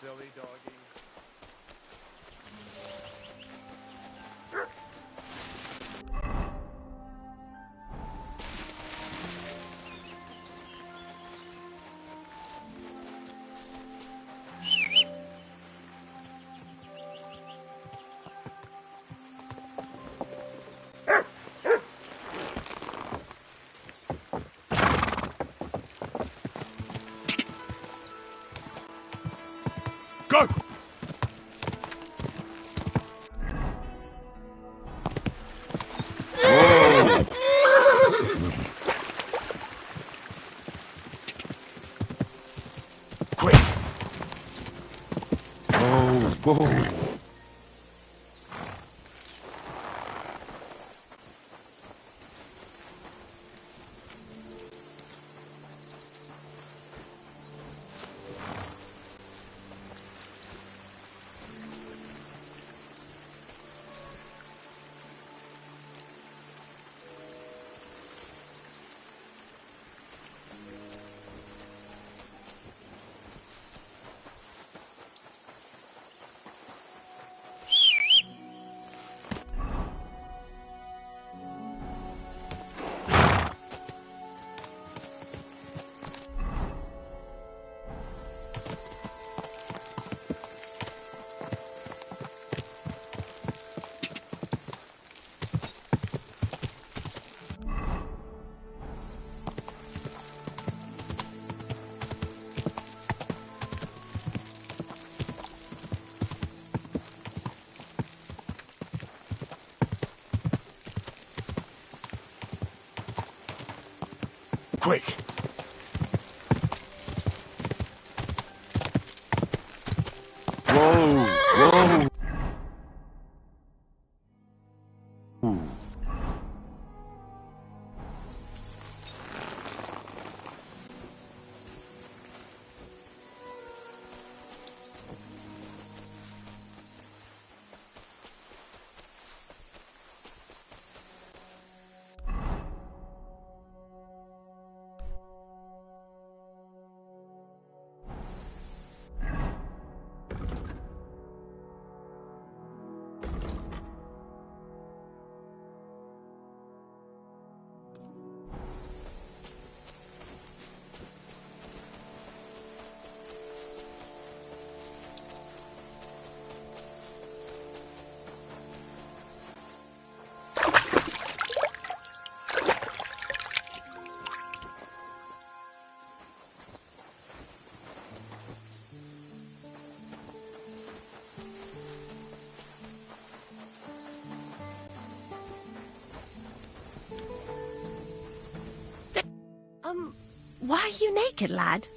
silly doggy. Go! Quick! Whoa! Quick! Whoa! Whoa! Why are you naked, lad?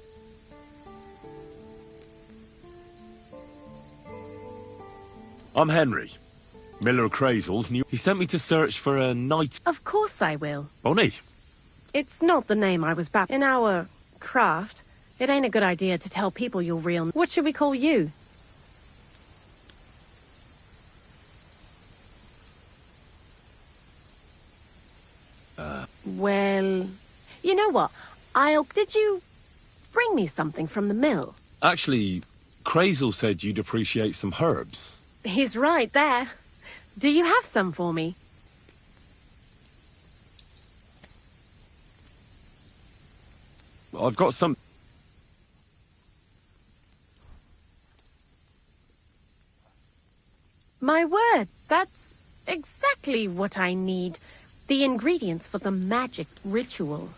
I'm Henry. Miller Crazel's new. He sent me to search for a knight. Of course I will. Bonnie. It's not the name I was baptized. In our craft, it ain't a good idea to tell people your real... What should we call you? Well, you know what? Did you bring me something from the mill? Actually, Crazel said you'd appreciate some herbs. He's right there. Do you have some for me? I've got some... My word, that's exactly what I need. The ingredients for the magic ritual.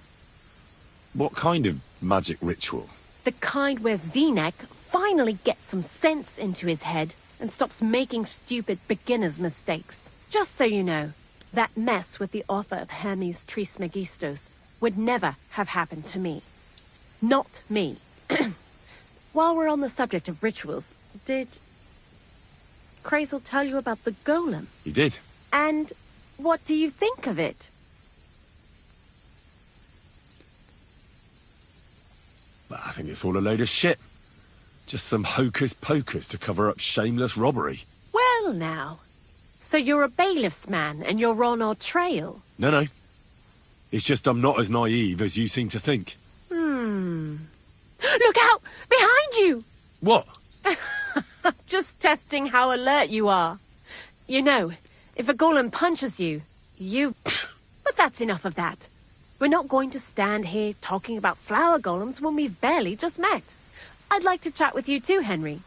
What kind of magic ritual? The kind where Zenek finally gets some sense into his head and stops making stupid beginner's mistakes. Just so you know, that mess with the author of Hermes Trismegistos would never have happened to me. Not me. While we're on the subject of rituals, did Crazel tell you about the golem? He did. And what do you think of it? I think it's all a load of shit. Just some hocus-pocus to cover up shameless robbery. Well now, so you're a bailiff's man and you're on our trail? No. It's just I'm not as naive as you seem to think. Look out! Behind you! What? Just testing how alert you are. You know, if a golem punches you, you... But that's enough of that. We're not going to stand here talking about flower golems when we've barely just met. I'd like to chat with you too, Henry.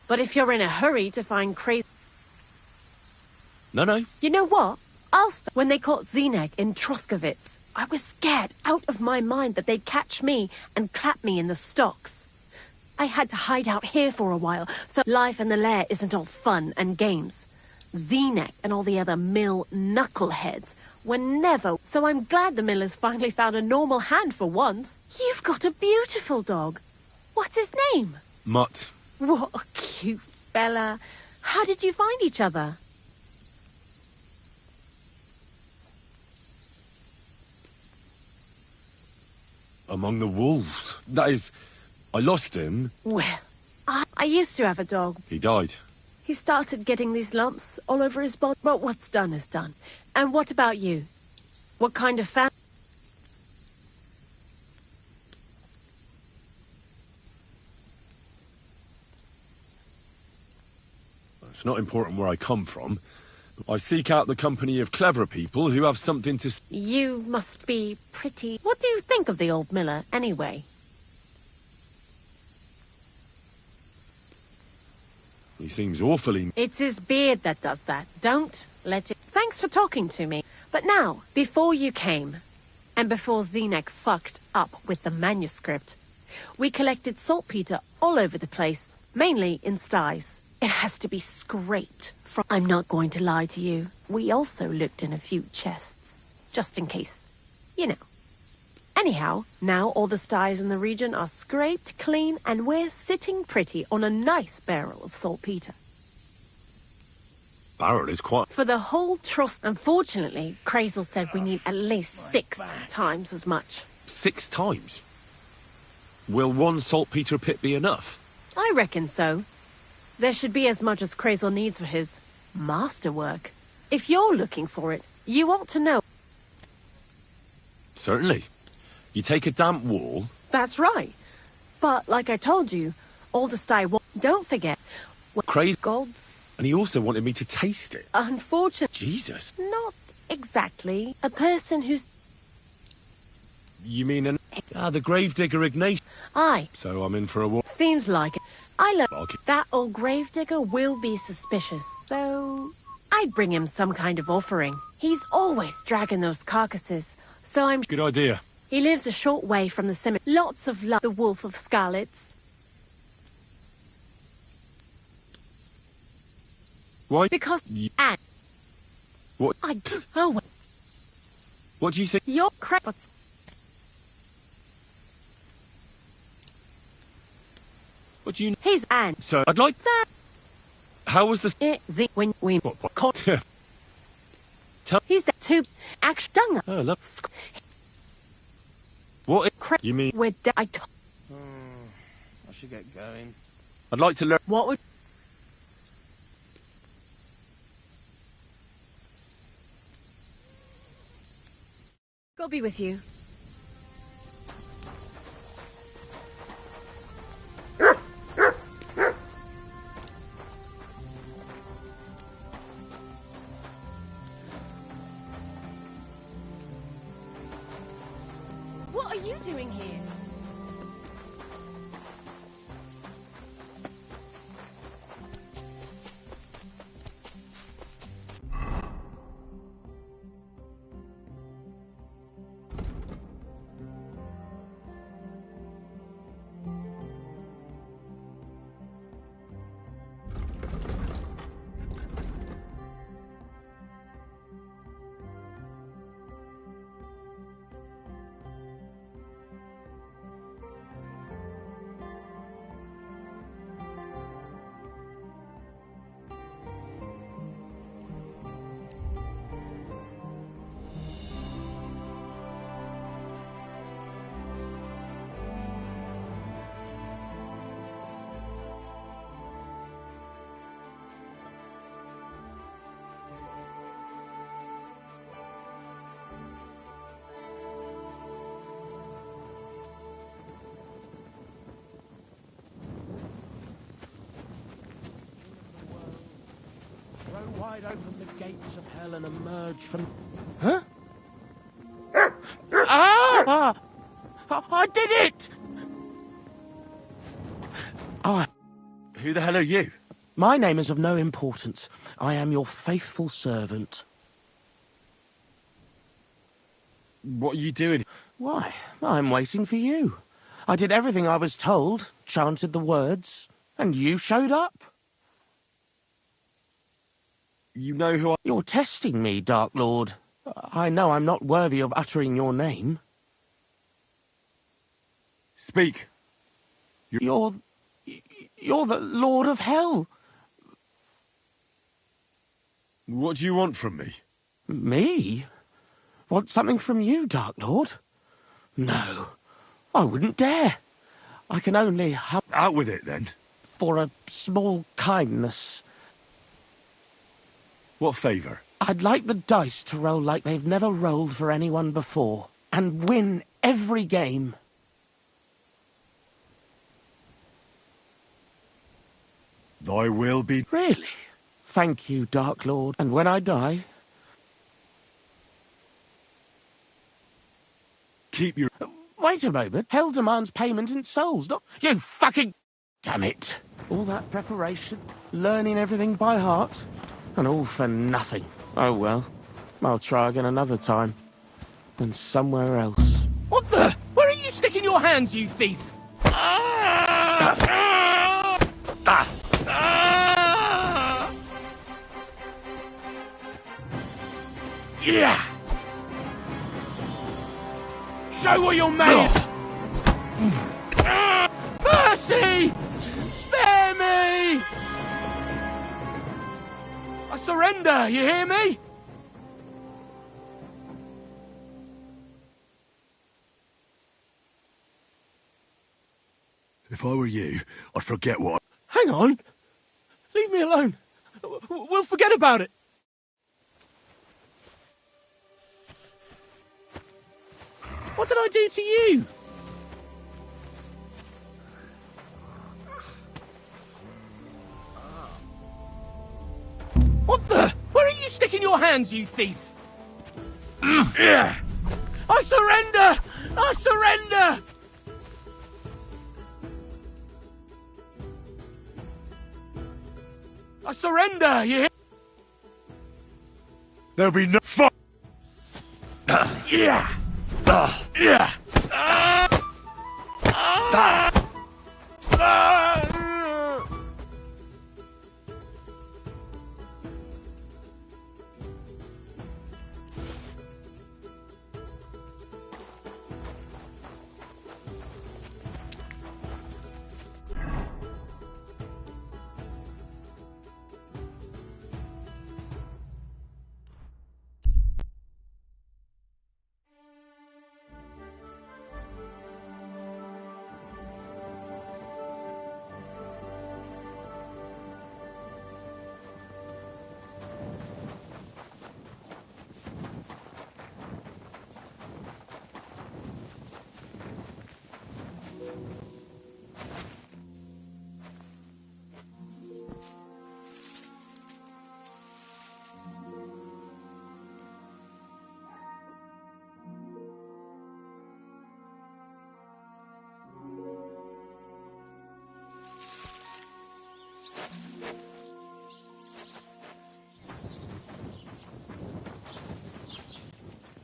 But if you're in a hurry to find crazy... No. You know what? I'll stop. When they caught Zenek in Troskowitz, I was scared out of my mind that they'd catch me and clap me in the stocks. I had to hide out here for a while, so life in the lair isn't all fun and games. Zenek and all the other mill knuckleheads were never... So I'm glad the millers finally found a normal hand for once. You've got a beautiful dog. What's his name? Mutt. What a cute fella. How did you find each other? Among the wolves. That is, I lost him. Well, I used to have a dog. He died. He started getting these lumps all over his body. But what's done is done. And what about you? What kind of family? It's not important where I come from. I seek out the company of clever people who have something to... You must be pretty... What do you think of the old miller, anyway? He seems awfully... It's his beard that does that. Don't let it... Thanks for talking to me. But now, before you came, and before Zenek fucked up with the manuscript, we collected saltpeter all over the place, mainly in sties. It has to be scraped from... I'm not going to lie to you. We also looked in a few chests, just in case. You know. Anyhow, now all the sties in the region are scraped clean and we're sitting pretty on a nice barrel of saltpeter. Barrel is quite... For the whole trust. Unfortunately, Crazel said we need at least 6 times as much. 6 times? Will 1 saltpeter pit be enough? I reckon so. There should be as much as Crazel needs for his masterwork. If you're looking for it, you ought to know. Certainly. You take a damp wall... That's right. But, like I told you, all the sty... Don't forget... Crazy... Gods... And he also wanted me to taste it. Unfortunately... Jesus. Not exactly. A person who's... You mean an... the gravedigger Ignatius. Aye. So I'm in for a war. Seems like it. I learned Okay. that old gravedigger will be suspicious, so... I'd bring him some kind of offering. He's always dragging those carcasses, so I'm... Good idea. He lives a short way from the cemetery. Lots of love. The Wolf of Scarlets. Why? Because... You... And... What? Oh, well, What do you think? you're crap. What do you... He's and... So, I'd like... That... How was the... When we... What? Caught... Yeah. Tell... He's the two... Action... Dung... Oh, look. What? Crap. You mean... We're I should get going. I'd like to learn... What would... God be with you. What are you doing here? wide open the gates of hell and emerge from... Huh? Ah! I did it! Who the hell are you? My name is of no importance. I am your faithful servant. What are you doing? Why, I'm waiting for you. I did everything I was told, chanted the words, and you showed up. You know who I... You're testing me, Dark Lord. I know I'm not worthy of uttering your name. Speak. You're the Lord of Hell. What do you want from me? Me? Want something from you, Dark Lord? No, I wouldn't dare. I can only Out with it, then. for a small kindness. What favour? I'd like the dice to roll like they've never rolled for anyone before, and win every game. Thy will be... Really? Thank you, Dark Lord. And when I die... Keep your... Wait a moment. Hell demands payment in souls, not... You fucking... Damn it. All that preparation, learning everything by heart, and all for nothing. Oh well. I'll try again another time. And somewhere else. What the? Where are you sticking your hands, you thief? Yeah! Show what you're made of! Mercy! Spare me! I surrender, you hear me? If I were you, I'd forget what... Hang on. Leave me alone. We'll forget about it. What did I do to you? What the? Where are you sticking your hands, you thief? I surrender! I surrender! I surrender, you hear? There'll be no... Fuck! Yeah! Yeah!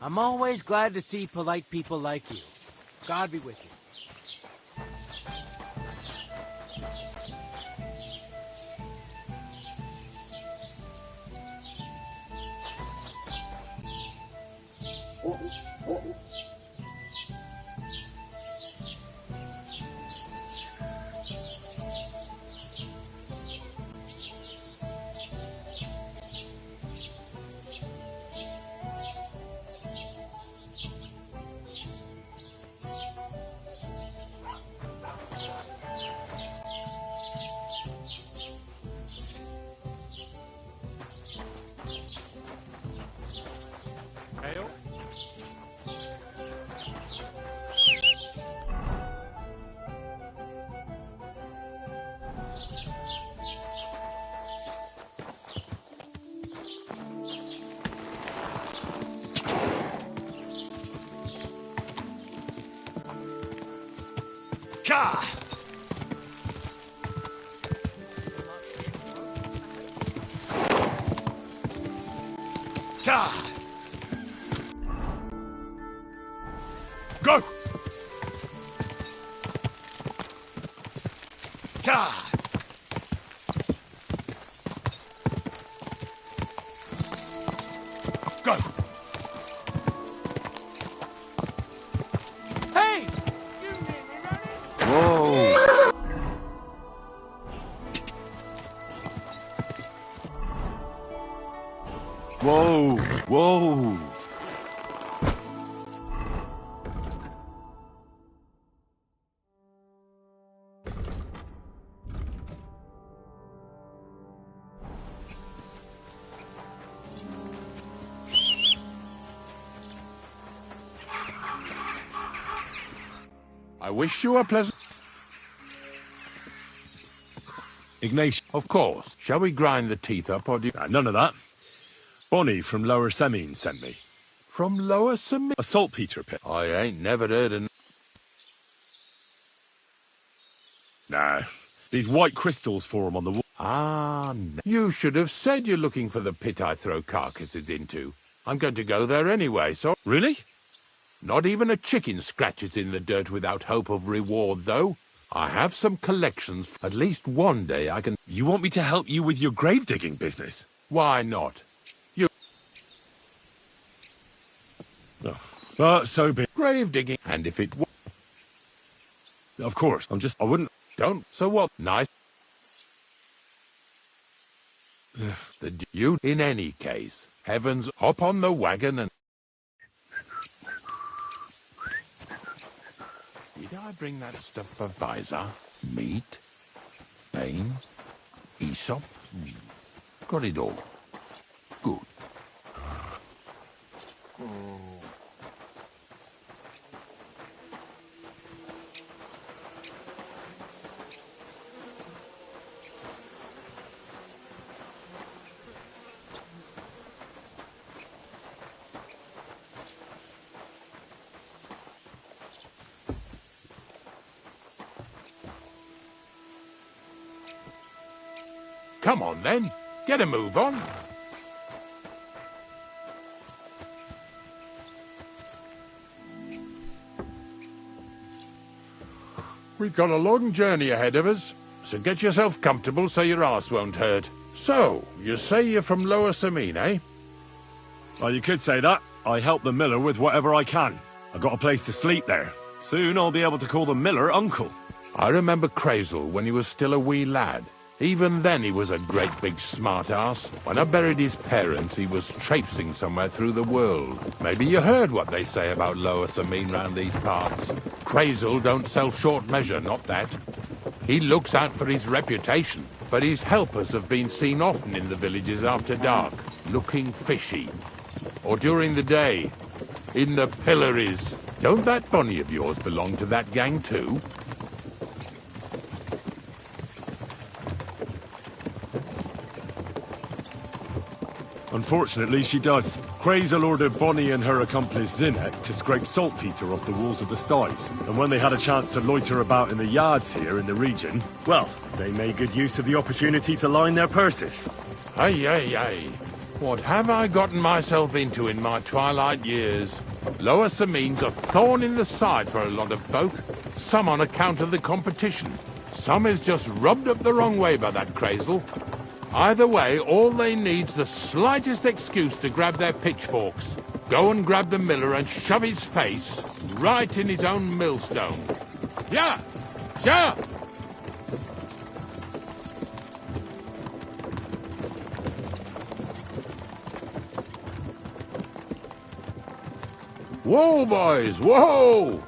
I'm always glad to see polite people like you. God be with you. Ka! Ka! Go! Ka! Go! Hey! Whoa! Whoa! Whoa! I wish you a pleasant... Ignatius. Of course. Shall we grind the teeth up, or do you... None of that. Bonnie from Lower Semine sent me. From Lower Semine? A saltpeter pit. I ain't never heard of... Nah. These white crystals form on the wall. Ah, no. You should have said you're looking for the pit I throw carcasses into. I'm going to go there anyway, so... Really? Not even a chicken scratches in the dirt without hope of reward, though. I have some collections. At least one day I can... You want me to help you with your grave digging business? Why not? You... Oh. But so be... Grave digging. And if it... Of course. I wouldn't... Don't. So what? Nice. You, in any case, heavens, hop on the wagon and... Did I bring that stuff for Visor? Meat? Pain? Aesop? Got it all. Good. Come on, then. Get a move on. We've got a long journey ahead of us, so get yourself comfortable so your arse won't hurt. So, you say you're from Lower Semine, eh? Well, you could say that. I help the miller with whatever I can. I got a place to sleep there. Soon I'll be able to call the miller uncle. I remember Crazel when he was still a wee lad. Even then he was a great big smart-ass. When I buried his parents, he was traipsing somewhere through the world. Maybe you heard what they say about Lower Semine round these parts. Crazel don't sell short measure, not that. He looks out for his reputation, but his helpers have been seen often in the villages after dark, looking fishy. Or during the day, in the pillories. Don't that Bonnie of yours belong to that gang too? Unfortunately, she does. Crazel ordered Bonnie and her accomplice Zinek to scrape saltpeter off the walls of the sties. And when they had a chance to loiter about in the yards here in the region, well, they made good use of the opportunity to line their purses. Ay, ay, ay. What have I gotten myself into in my twilight years? Lower Semine's a thorn in the side for a lot of folk. Some on account of the competition. Some is just rubbed up the wrong way by that Crazel. Either way, all they need's the slightest excuse to grab their pitchforks. Go and grab the miller and shove his face right in his own millstone. Yeah! Yeah! Whoa, boys, whoa!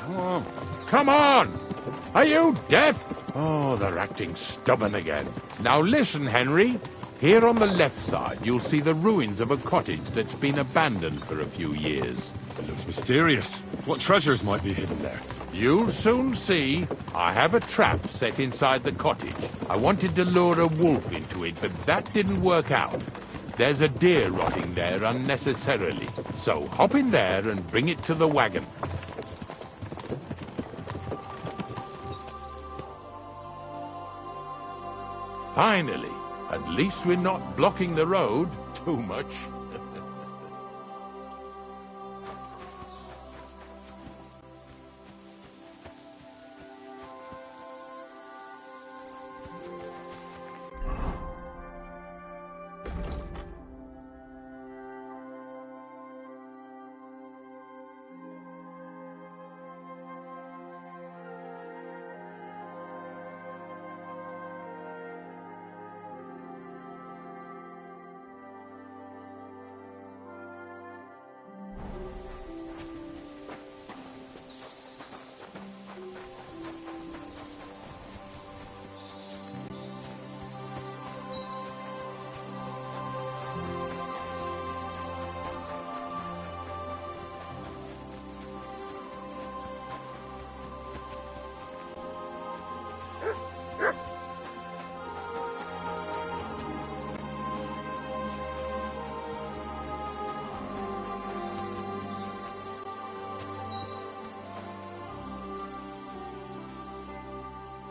Come on. Come on! Are you deaf? Oh, they're acting stubborn again. Now listen, Henry. Here on the left side, you'll see the ruins of a cottage that's been abandoned for a few years. It looks mysterious. What treasures might be hidden there? You'll soon see. I have a trap set inside the cottage. I wanted to lure a wolf into it, but that didn't work out. There's a deer rotting there unnecessarily. So hop in there and bring it to the wagon. Finally. At least we're not blocking the road too much.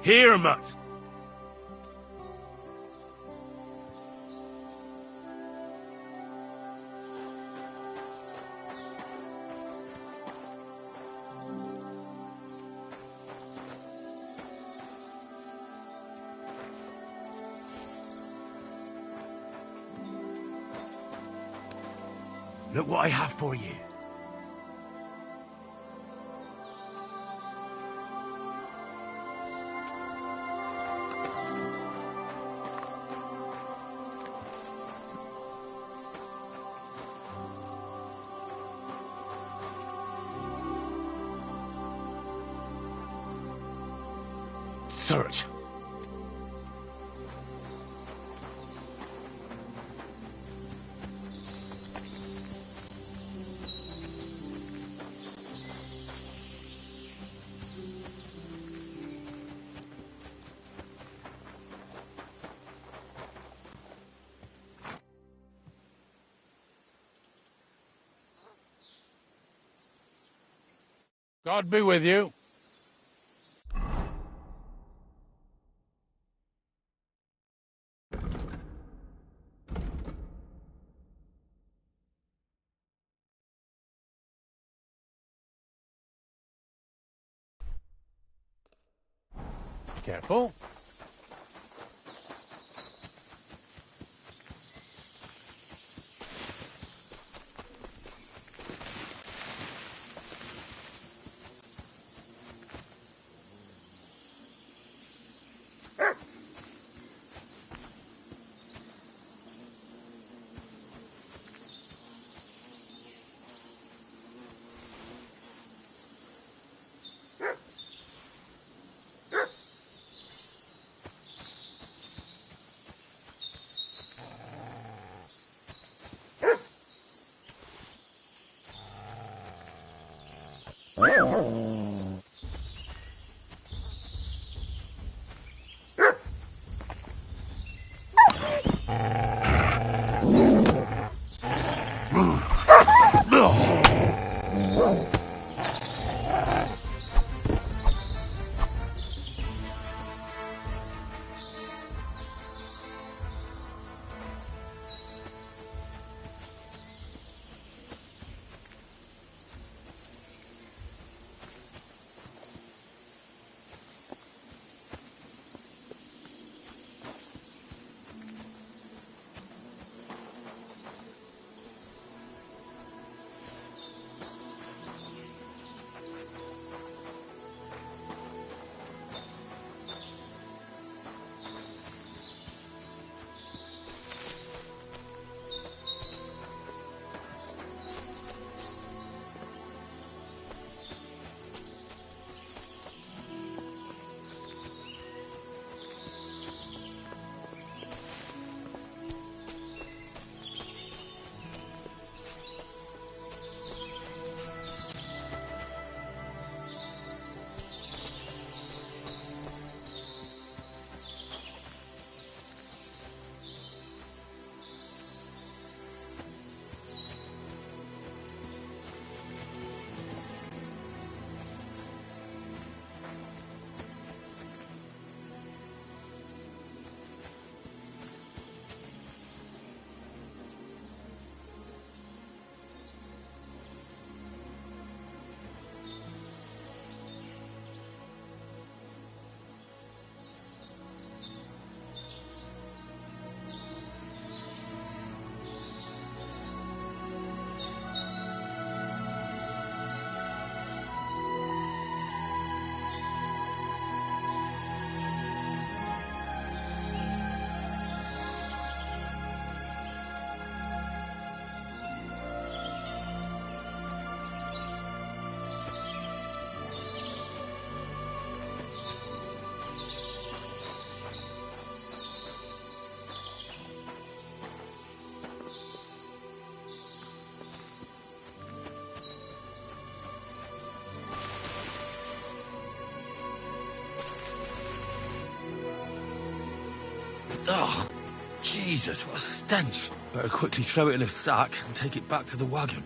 Here, Mutt! Look what I have for you. Search. God be with you. Careful. Oh, Jesus, what a stench. Better quickly throw it in a sack and take it back to the wagon.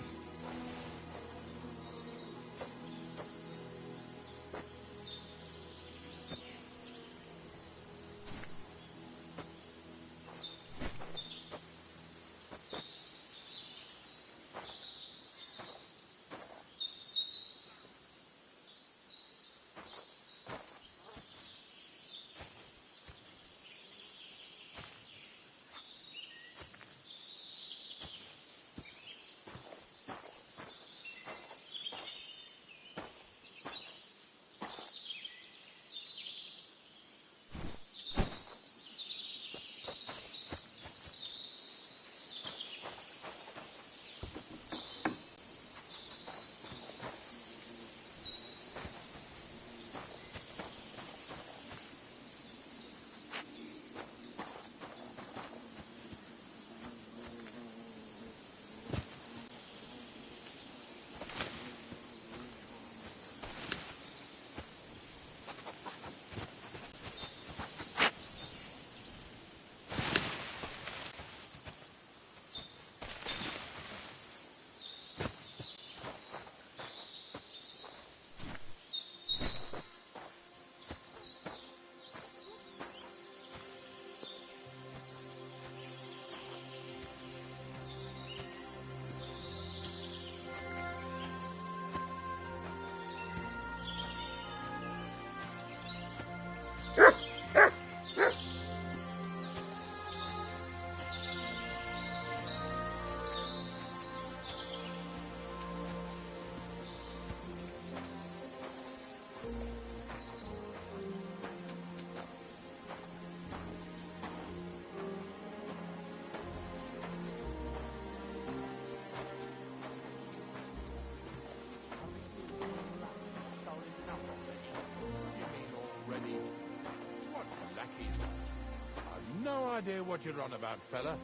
No idea what you're on about, fella.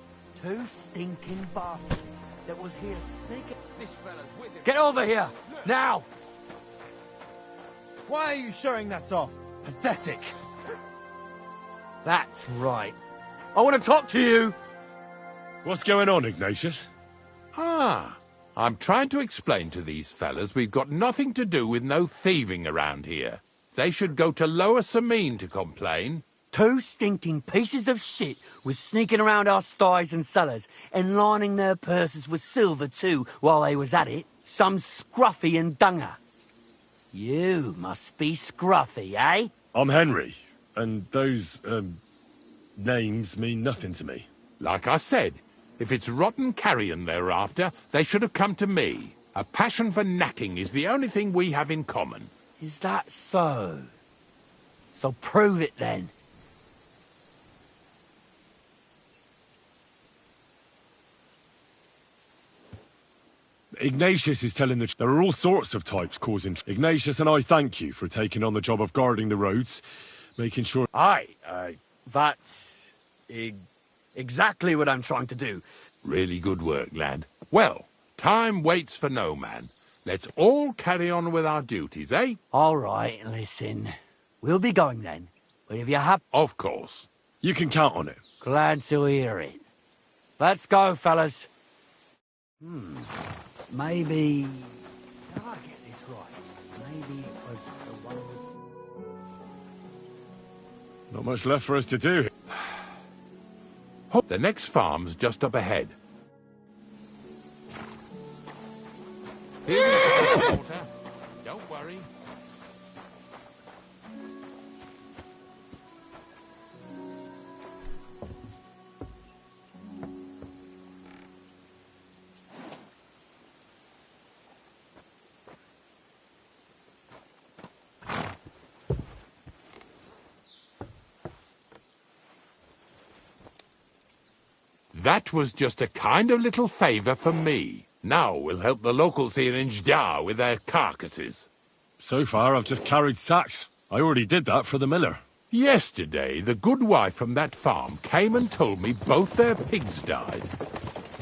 Two stinking bastards that was here sneaking... This fella's with him. Get over here! Now! Why are you showing that off? Pathetic. That's right. I want to talk to you! What's going on, Ignatius? Ah, I'm trying to explain to these fellas we've got nothing to do with no thieving around here. They should go to Lower Samine to complain. Two stinking pieces of shit was sneaking around our sties and cellars and lining their purses with silver too while they was at it. Some scruffy and dunger. You must be scruffy, eh? I'm Henry, and those, names mean nothing to me. Like I said, if it's rotten carrion they're after, they should have come to me. A passion for knacking is the only thing we have in common. Is that so? So prove it then. Ignatius is telling there are all sorts of types causing... Ignatius and I thank you for taking on the job of guarding the roads, making sure... Aye, that's... exactly what I'm trying to do. Really good work, lad. Well, time waits for no man. Let's all carry on with our duties, eh? All right, listen. We'll be going then. But if you have... Of course. You can count on it. Glad to hear it. Let's go, fellas. Maybe... Did I get this right? Maybe it was the one with... Not much left for us to do. The next farm's just up ahead. Here we go, Walter. Don't worry. That was just a kind of little favour for me. Now we'll help the locals here in Jdar with their carcasses. So far, I've just carried sacks. I already did that for the miller. Yesterday, the good wife from that farm came and told me both their pigs died.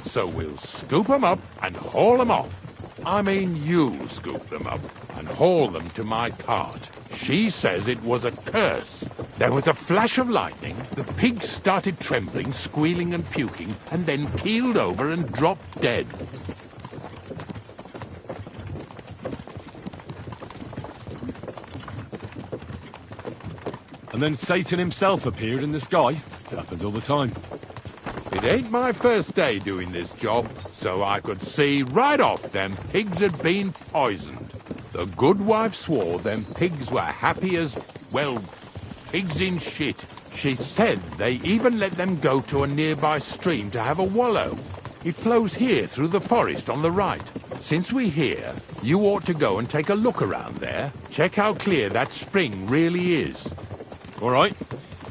So we'll scoop 'em up and haul 'em off. I mean, you scoop them up and haul them to my cart. She says it was a curse. There was a flash of lightning, the pigs started trembling, squealing and puking, and then keeled over and dropped dead. And then Satan himself appeared in the sky. It happens all the time. It ain't my first day doing this job, so I could see right off them pigs had been poisoned. The good wife swore them pigs were happy as, well, pigs in shit. She said they even let them go to a nearby stream to have a wallow. It flows here through the forest on the right. Since we're here, you ought to go and take a look around there. Check how clear that spring really is. All right,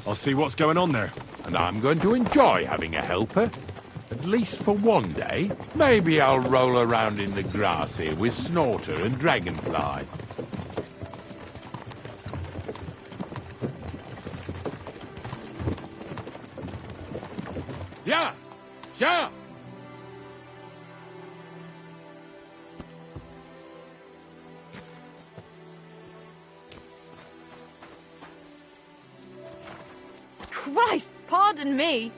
I'll see what's going on there. And I'm going to enjoy having a helper. At least for one day. Maybe I'll roll around in the grass here with Snorter and Dragonfly. Yeah! Yeah! Christ, pardon me.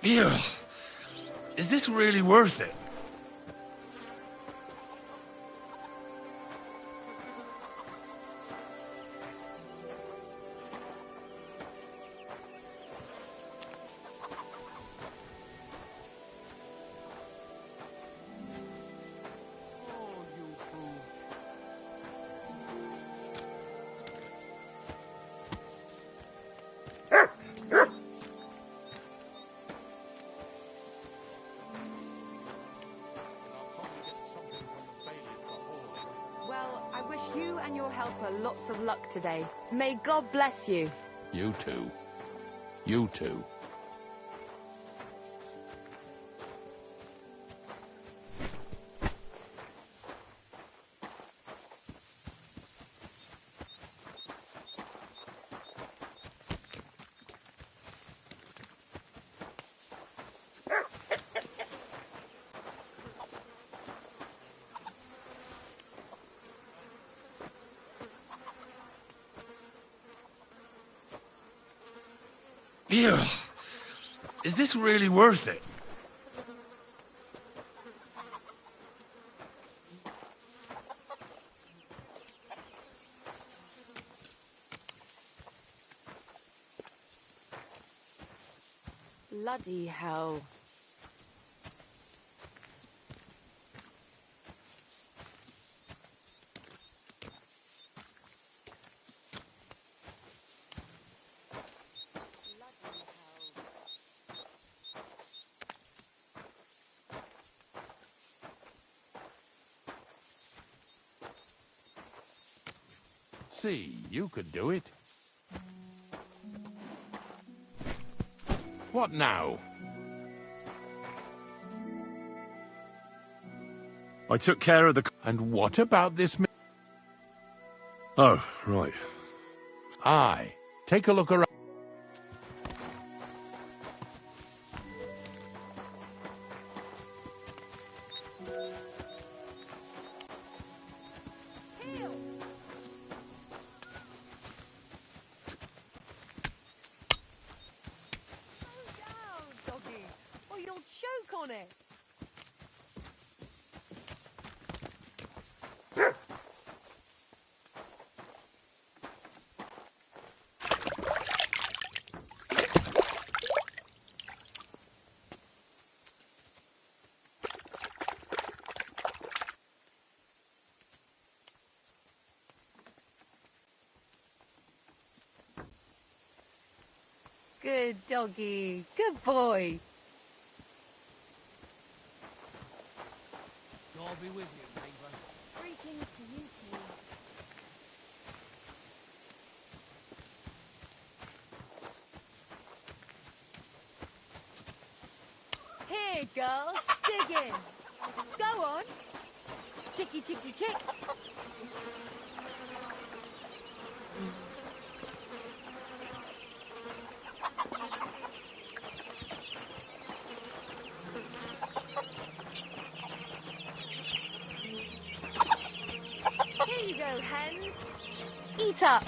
Yeah. Is this really worth it? Well, I wish you and your helper lots of luck today. May God bless you. You too. You too. Yeah. Is this really worth it? Bloody hell. See, you could do it. What now? I took care of the... And what about this... Oh, right. Aye. Take a look around. Doggy, or you'll choke on it. Good doggy. Good boy. God be with you, neighbour. Greetings to you two. Hey, girls, dig in. Go on. Chicky, chicky, chick. Here you go, hens. Eat up.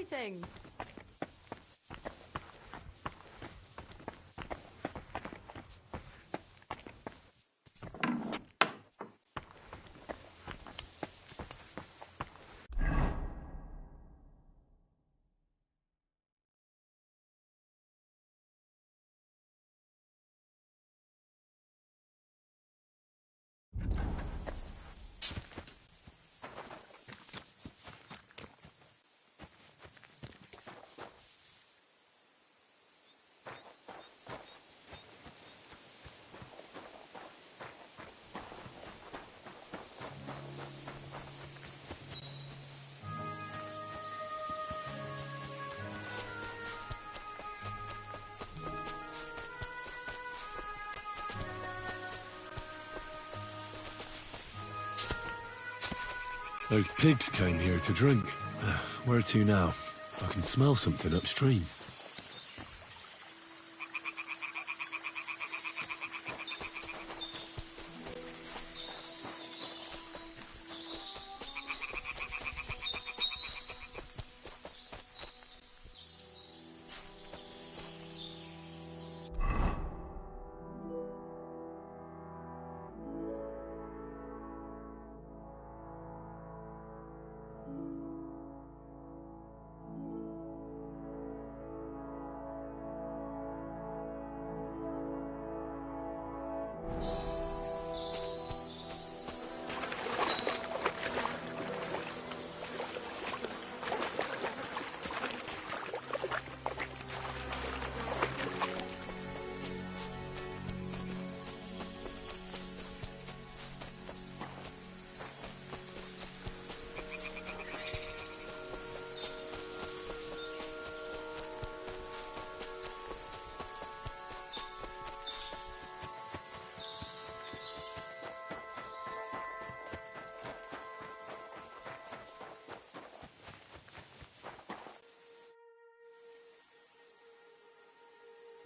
Greetings. Those pigs came here to drink. Where to now? I can smell something upstream.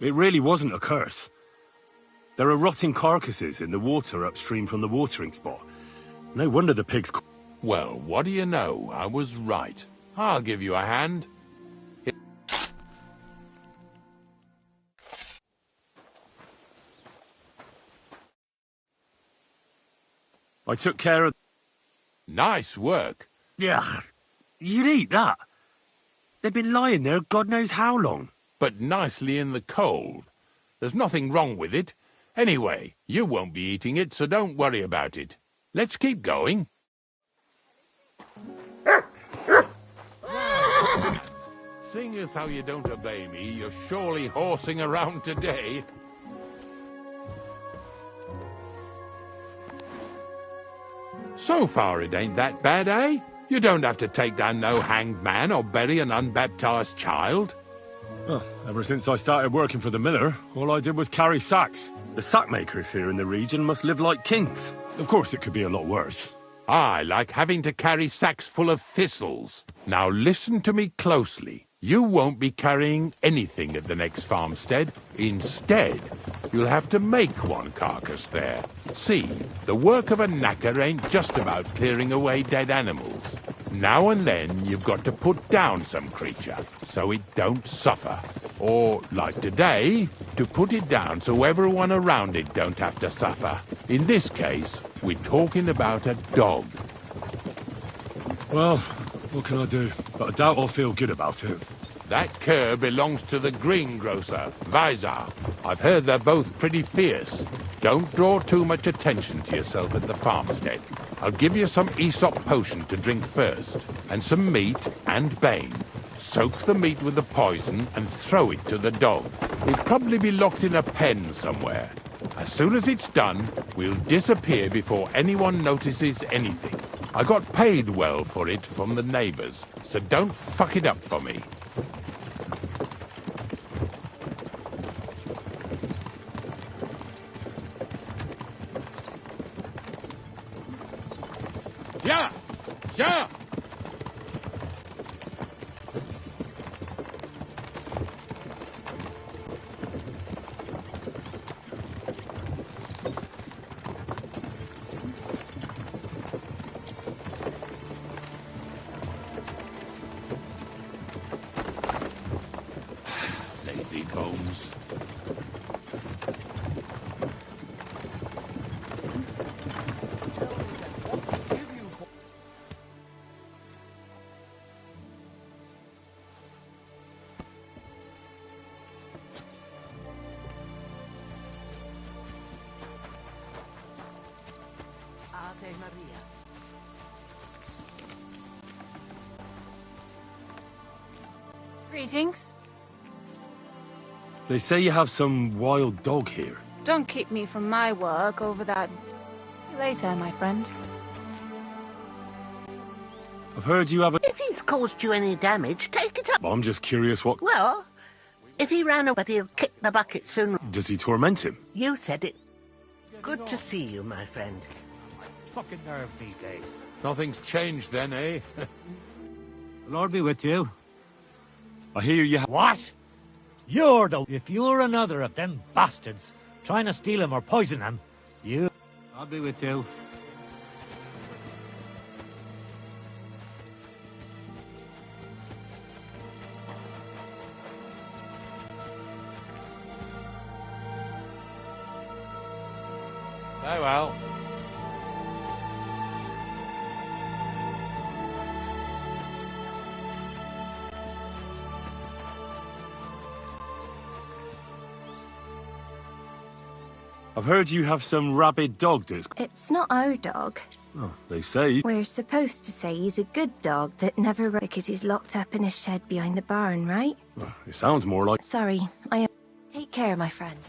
It really wasn't a curse. There are rotting carcasses in the water upstream from the watering spot. No wonder the pigs... Well, what do you know? I was right. I'll give you a hand. I took care of... Nice work. Yeah, you'd eat that. They've been lying there God knows how long. But nicely in the cold. There's nothing wrong with it. Anyway, you won't be eating it, so don't worry about it. Let's keep going. Seeing as how you don't obey me, you're surely horsing around today. So far it ain't that bad, eh? You don't have to take down no hanged man or bury an unbaptized child. Well, ever since I started working for the miller, all I did was carry sacks. The sack makers here in the region must live like kings. Of course, it could be a lot worse. I like having to carry sacks full of thistles. Now listen to me closely. You won't be carrying anything at the next farmstead. Instead, you'll have to make one carcass there. See, the work of a knacker ain't just about clearing away dead animals. Now and then you've got to put down some creature, so it don't suffer. Or, like today, to put it down so everyone around it don't have to suffer. In this case, we're talking about a dog. Well, what can I do? But I doubt I'll feel good about it. That cur belongs to the greengrocer, Vizar. I've heard they're both pretty fierce. Don't draw too much attention to yourself at the farmstead. I'll give you some Aesop potion to drink first, and some meat and bane. Soak the meat with the poison and throw it to the dog. It'll probably be locked in a pen somewhere. As soon as it's done, we'll disappear before anyone notices anything. I got paid well for it from the neighbors, so don't fuck it up for me. Yeah! Yeah! Lazy bones. Ave Maria. Greetings. They say you have some wild dog here. Don't keep me from my work over that. See you later, my friend. I've heard you have a... If he's caused you any damage, take it up. I'm just curious what... Well, if he ran away, he'll kick the bucket soon. Does he torment him? You said it. Good to see you, my friend. Fucking nerve these days. Nothing's changed then, eh? The Lord be with you. I hear you have... What? You're the... If you're another of them bastards trying to steal him or poison him, you... I'll be with you. Very well. I've heard you have some rabid dog that's... It's not our dog. Oh, they say... We're supposed to say he's a good dog that never... Because he's locked up in a shed behind the barn, right? Well, it sounds more like... Sorry, I... Take care, my friend.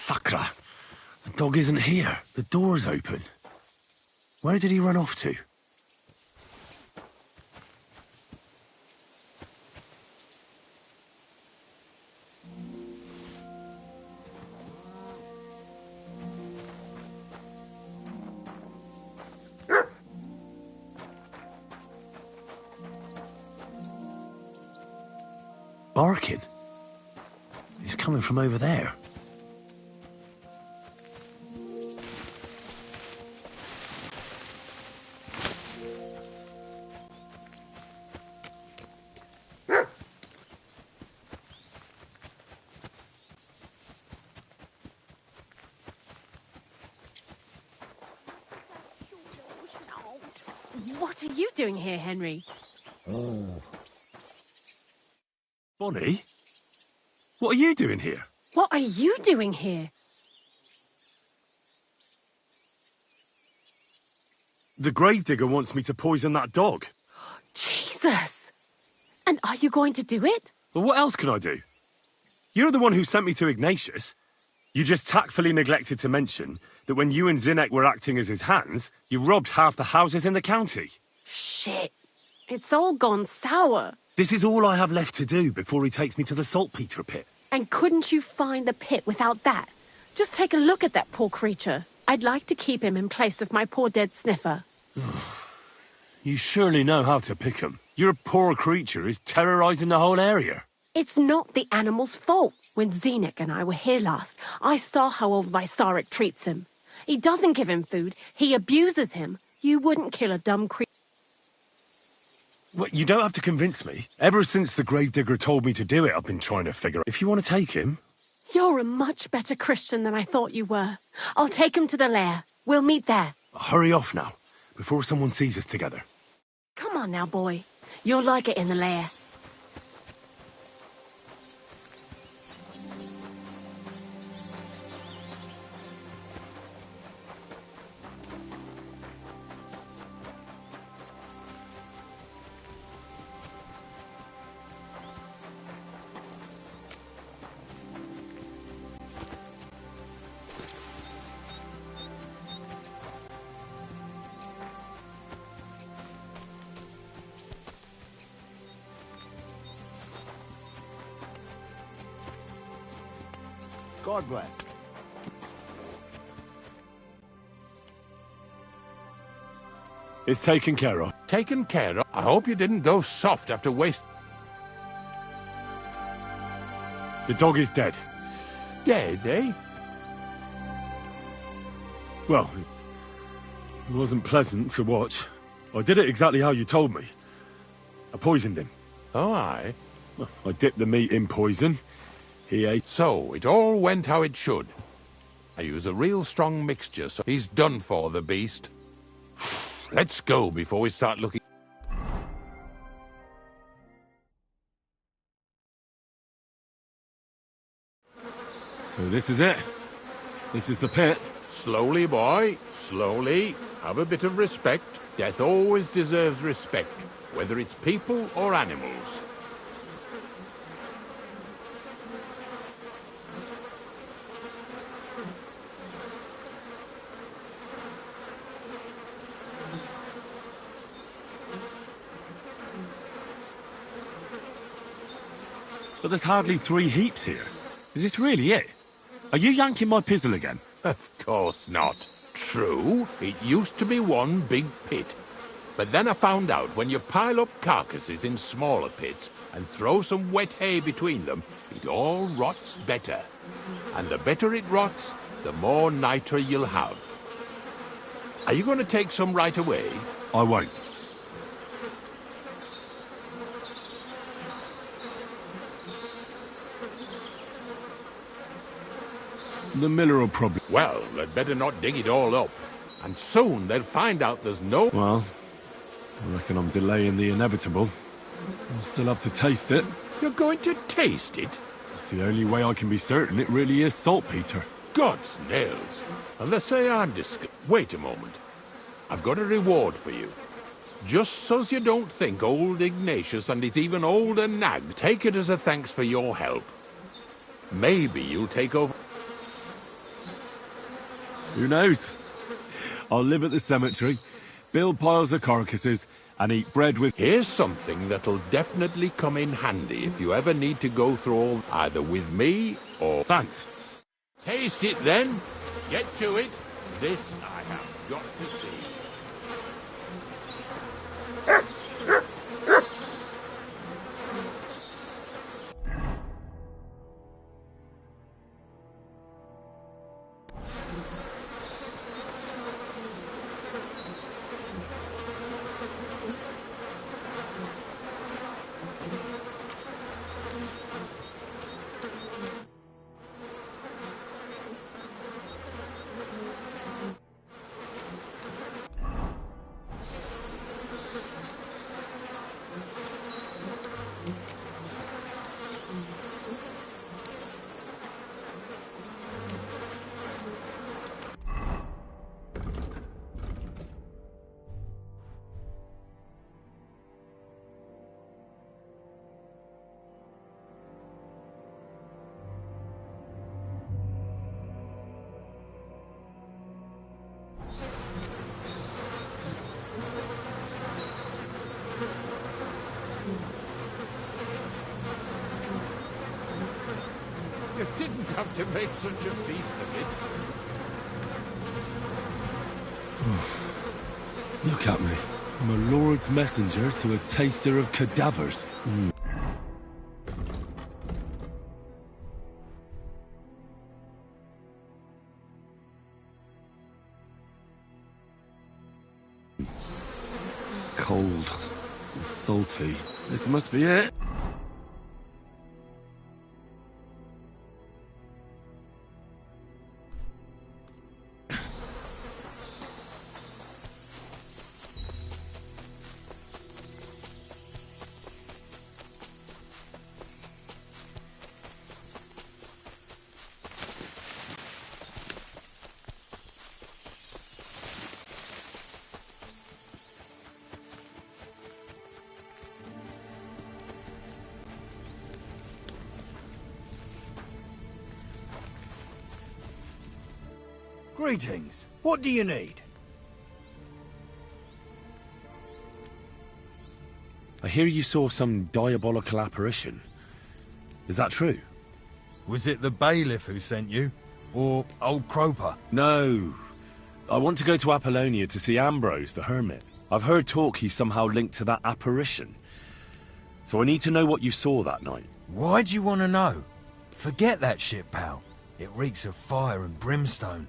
Sakra! The dog isn't here. The door's open. Where did he run off to? Barking? It's coming from over there. What are you doing here, Henry? Bonnie? What are you doing here? What are you doing here? The gravedigger wants me to poison that dog. Jesus! And are you going to do it? Well, what else can I do? You're the one who sent me to Ignatius. You just tactfully neglected to mention that when you and Zinnek were acting as his hands, you robbed half the houses in the county. Shit. It's all gone sour. This is all I have left to do before he takes me to the saltpeter pit. And couldn't you find the pit without that? Just take a look at that poor creature. I'd like to keep him in place of my poor dead sniffer. You surely know how to pick 'em. Your poor creature is terrorizing the whole area. It's not the animal's fault. When Zinnek and I were here last, I saw how old Vysarik treats him. He doesn't give him food. He abuses him. You wouldn't kill a dumb creature. Well, you don't have to convince me. Ever since the gravedigger told me to do it, I've been trying to figure out if you want to take him. You're a much better Christian than I thought you were. I'll take him to the lair. We'll meet there. Hurry off now, before someone sees us together. Come on now, boy. You'll like it in the lair. God bless. It's taken care of. Taken care of? I hope you didn't go soft after waste... The dog is dead. Dead, eh? Well, it wasn't pleasant to watch. I did it exactly how you told me. I poisoned him. Oh, aye. Well, I dipped the meat in poison. He ate. So, it all went how it should. I use a real strong mixture, so he's done for, the beast. Let's go before we start looking... So this is it. This is the pit. Slowly, boy. Slowly. Have a bit of respect. Death always deserves respect, whether it's people or animals. But there's hardly 3 heaps here. Is this really it? Are you yanking my pizzle again? Of course not. True, it used to be one big pit. But then I found out when you pile up carcasses in smaller pits and throw some wet hay between them, it all rots better. And the better it rots, the more nitre you'll have. Are you going to take some right away? I won't. The miller will probably... Well, they'd better not dig it all up. And soon they'll find out there's no... Well, I reckon I'm delaying the inevitable. I'll still have to taste it. You're going to taste it? It's the only way I can be certain it really is saltpeter. God's nails. And they say I'm Wait a moment. I've got a reward for you. Just so's you don't think old Ignatius and his even older nag, take it as a thanks for your help. Maybe you'll take over... Who knows? I'll live at the cemetery, build piles of carcasses, and eat bread with... Here's something that'll definitely come in handy if you ever need to go through all, either with me or... Thanks. Taste it then. Get to it. This I have got to see. You didn't have to make such a feast of it. Look at me. I'm a lord's messenger to a taster of cadavers. Cold and salty. This must be it. Greetings. What do you need? I hear you saw some diabolical apparition. Is that true? Was it the bailiff who sent you? Or old Croper? No. I want to go to Apollonia to see Ambrose, the hermit. I've heard talk he's somehow linked to that apparition. So I need to know what you saw that night. Why do you want to know? Forget that shit, pal. It reeks of fire and brimstone.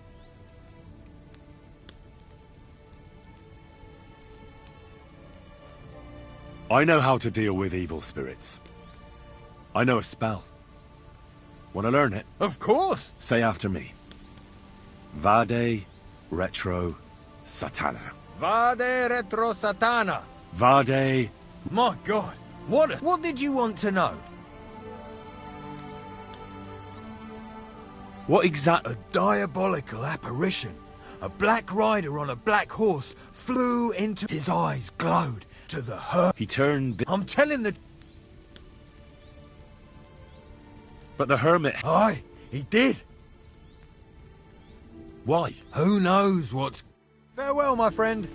I know how to deal with evil spirits. I know a spell. Want to learn it? Of course! Say after me. Vade retro satana. Vade retro satana. Vade... My God! What did you want to know? What exact... A diabolical apparition. A black rider on a black horse flew into... His eyes glowed. To the hermit. He turned... I'm telling the... But the hermit... Aye, he did. Why? Who knows what's... Farewell, my friend.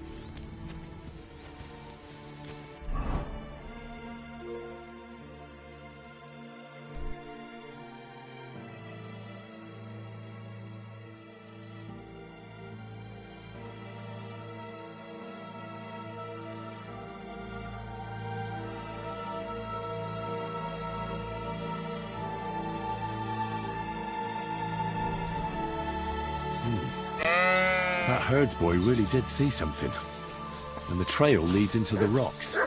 That herdsboy really did see something. And the trail leads into the rocks.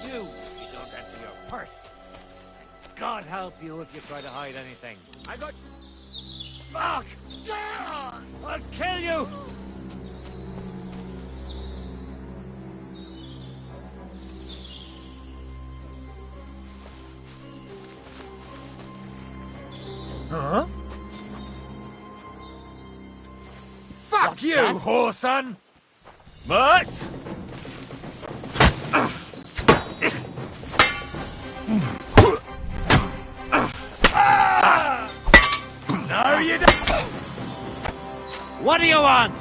You dug into your purse. God help you if you try to hide anything. I got... Fuck! I'll kill you! Huh? Fuck you, that. whoreson! What? No, you don't! What do you want?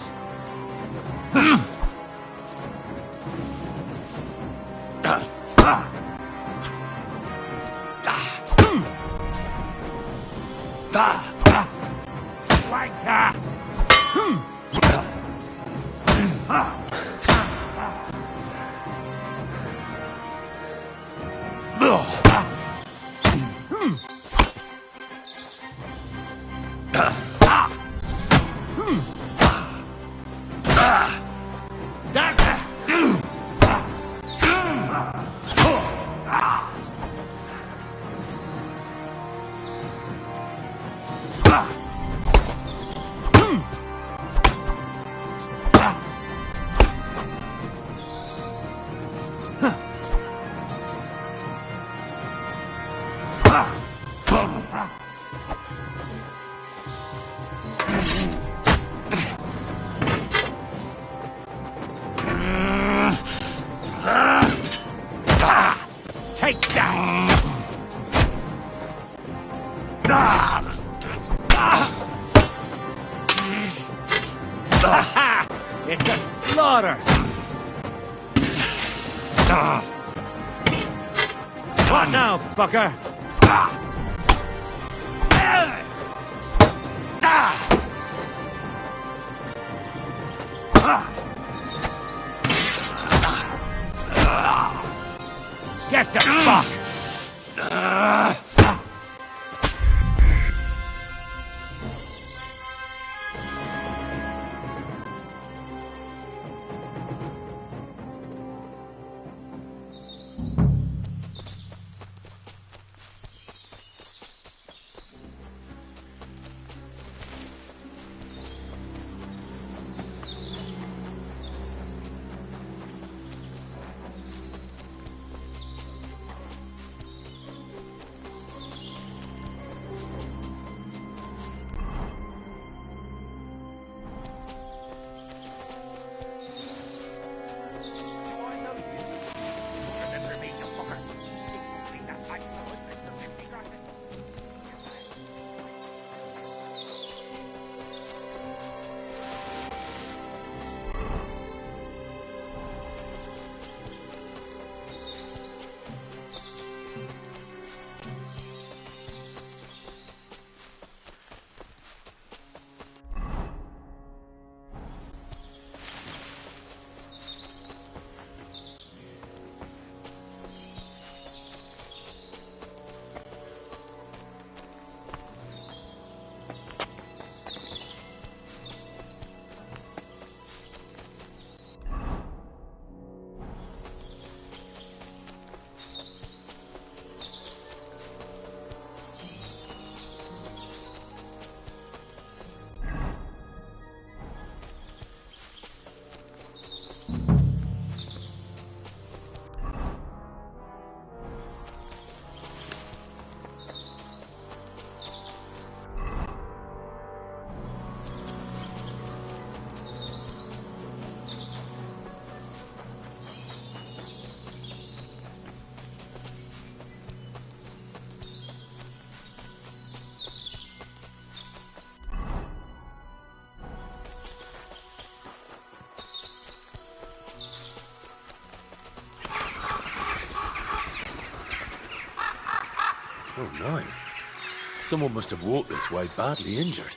Wanker! Take that! It's a slaughter! What now, fucker? Get the fuck! Oh, no. Someone must have walked this way badly injured.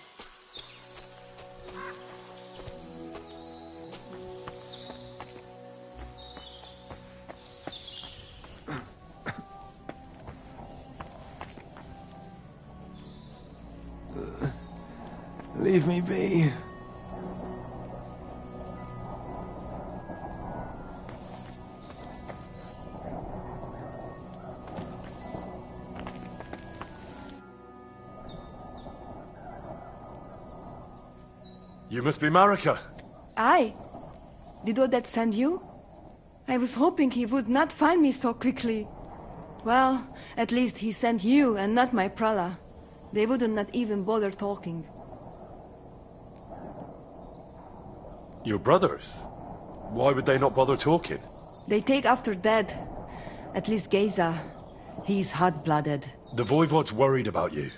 Leave me be. You must be Marika. I? Did Odette send you? I was hoping he would not find me so quickly. Well, at least he sent you and not my prala. They wouldn't not even bother talking. Your brothers? Why would they not bother talking? They take after Dad. At least Geza. He's hot-blooded. The Voivod's worried about you.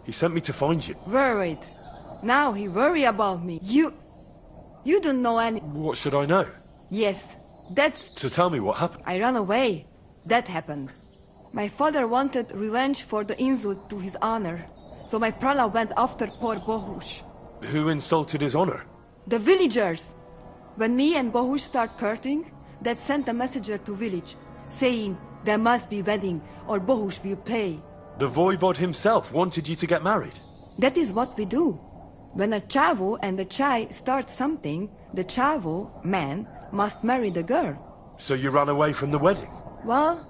He sent me to find you. Worried? Now he worry about me. You don't know any... What should I know? Yes, that's... So tell me what happened. I ran away. That happened. My father wanted revenge for the insult to his honor. So my prala went after poor Bohush. Who insulted his honor? The villagers. When me and Bohush start courting, Dad sent a messenger to village, saying there must be wedding or Bohush will pay. The Voivod himself wanted you to get married? That is what we do. When a chavo and a chai start something, the chavo, man, must marry the girl. So you ran away from the wedding? Well,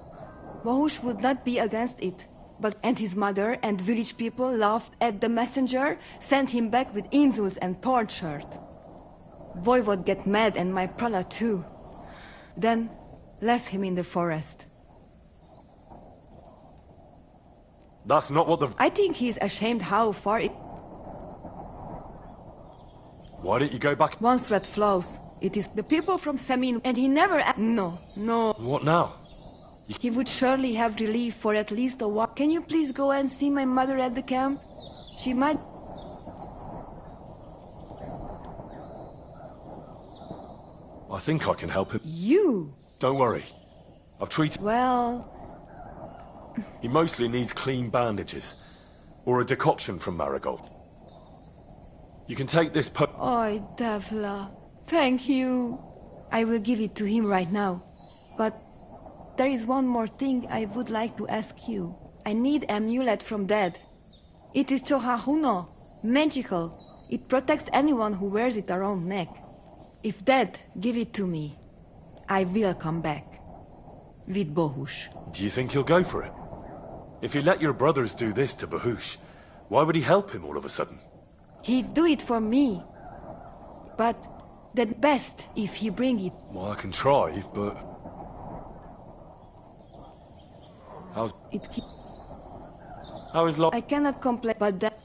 Bohush would not be against it. And his mother and village people laughed at the messenger, sent him back with insults and torture. Voivod get mad and my prala too. Then left him in the forest. That's not what the... I think he's ashamed how far it... Why didn't you go back? One thread flows. It is the people from Samin, and he never... No. What now? He would surely have relief for at least a while. Can you please go and see my mother at the camp? She might... I think I can help him. You? Don't worry. I've treated... Well... He mostly needs clean bandages. Or a decoction from Marigold. You can take this Oi, Devla. Thank you. I will give it to him right now. But there is one more thing I would like to ask you. I need amulet from Dad. It is Chohahuno. Magical. It protects anyone who wears it around neck. If Dad give it to me, I will come back. With Bohush. Do you think he'll go for it? If he let your brothers do this to Bohush, why would he help him all of a sudden? He'd do it for me. But that best if he bring it. Well, I can try, but... How is I cannot complain, but that...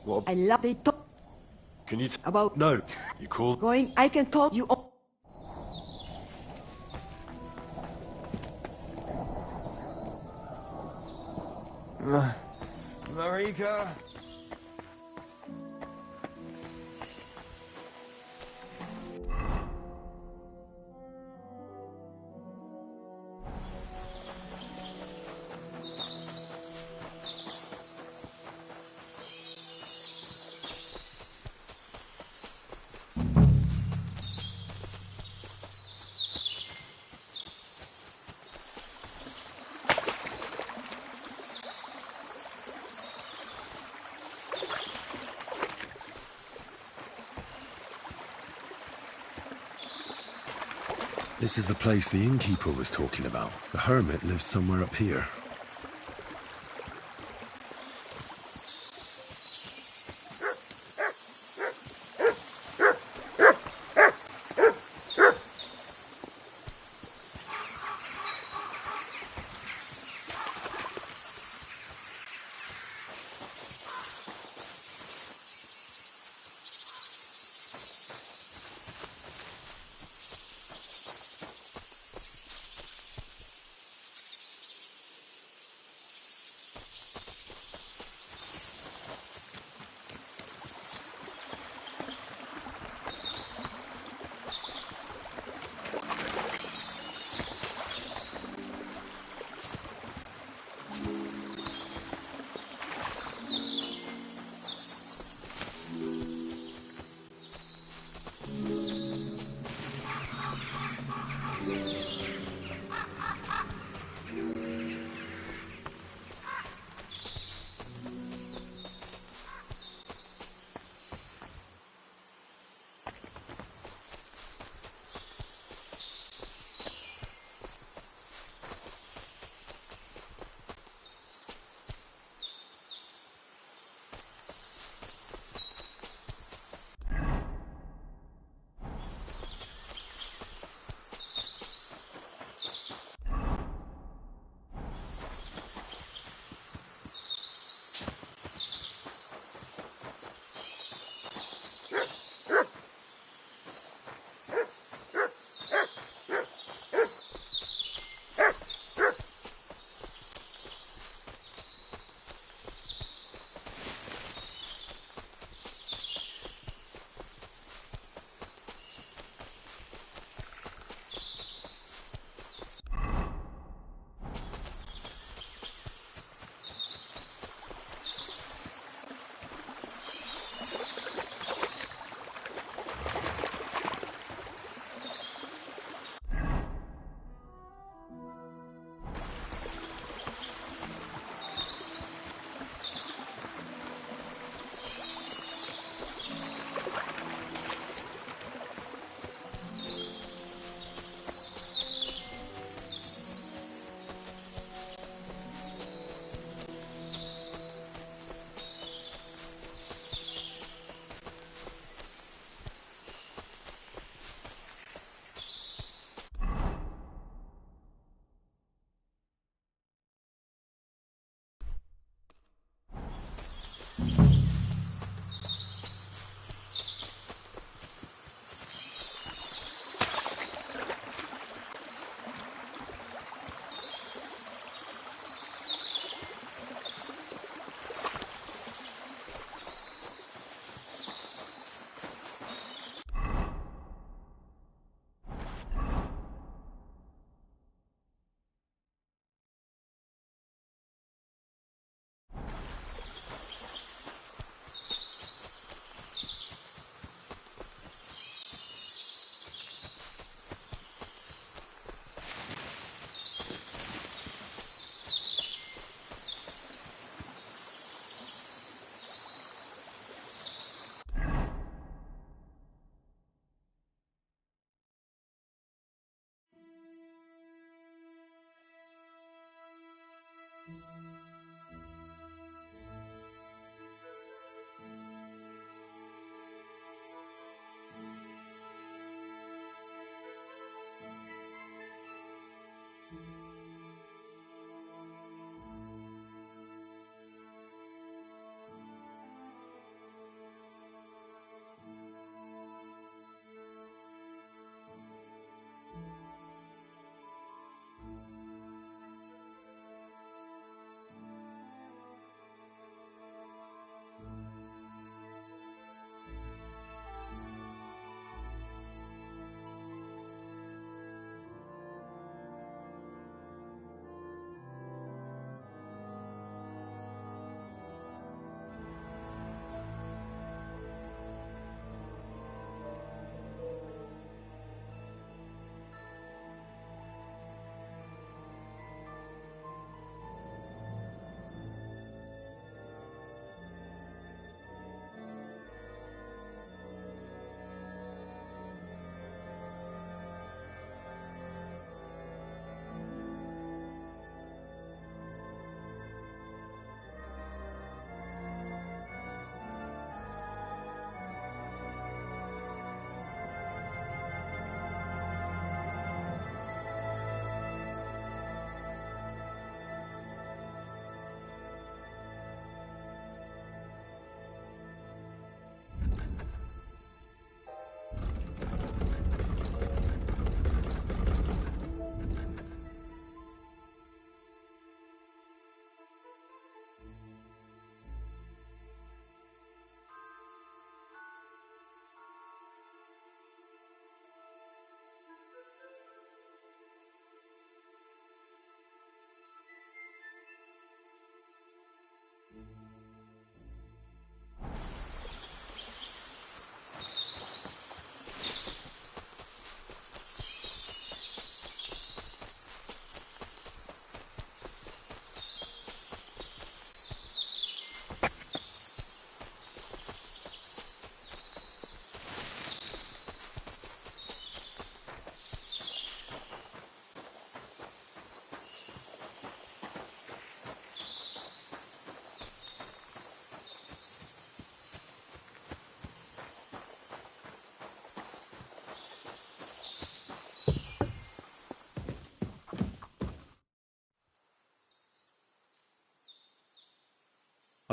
What? I love they talk... Can you about... No. You call... Going, I can talk you... Marika? This is the place the innkeeper was talking about. The hermit lives somewhere up here.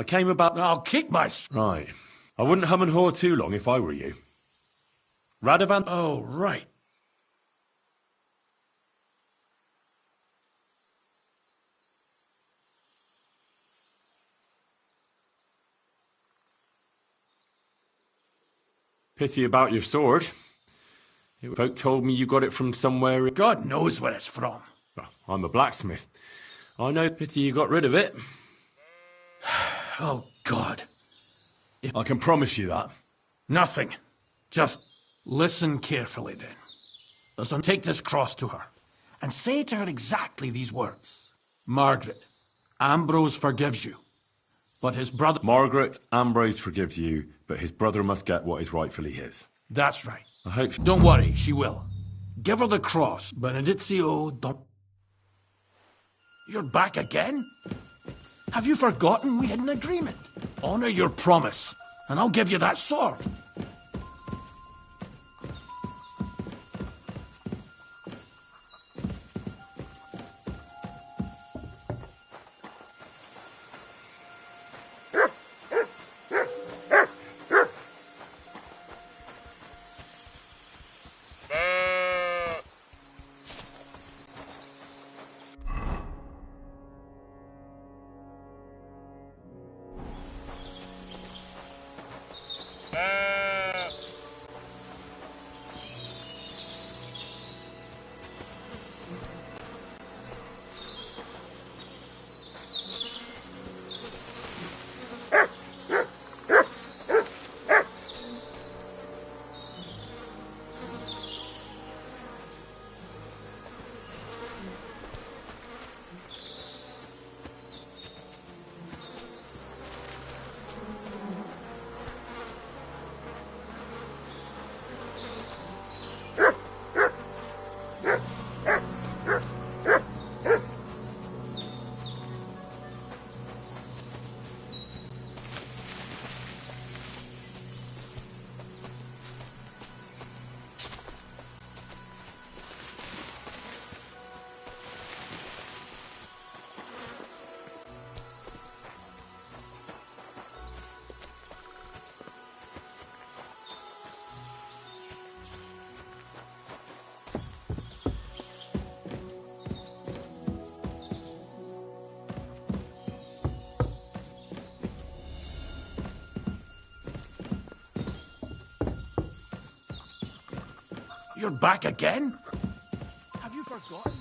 I came about... I'll kick my... Right. I wouldn't hum and haw too long if I were you. Radovan... Oh, right. Pity about your sword. Folk told me you got it from somewhere... God knows where it's from. Well, I'm a blacksmith. I know pity you got rid of it. Oh, God. I can promise you that. Nothing. Just listen carefully, then. Listen, take this cross to her, and say to her exactly these words. Margaret, Ambrose forgives you, but his brother... Margaret, Ambrose forgives you, but his brother must get what is rightfully his. That's right. I hope... Don't worry, she will. Give her the cross. Benedizio, don't... You're back again? Have you forgotten we had an agreement? Honor your promise, and I'll give you that sword. You're back again? Have you forgotten?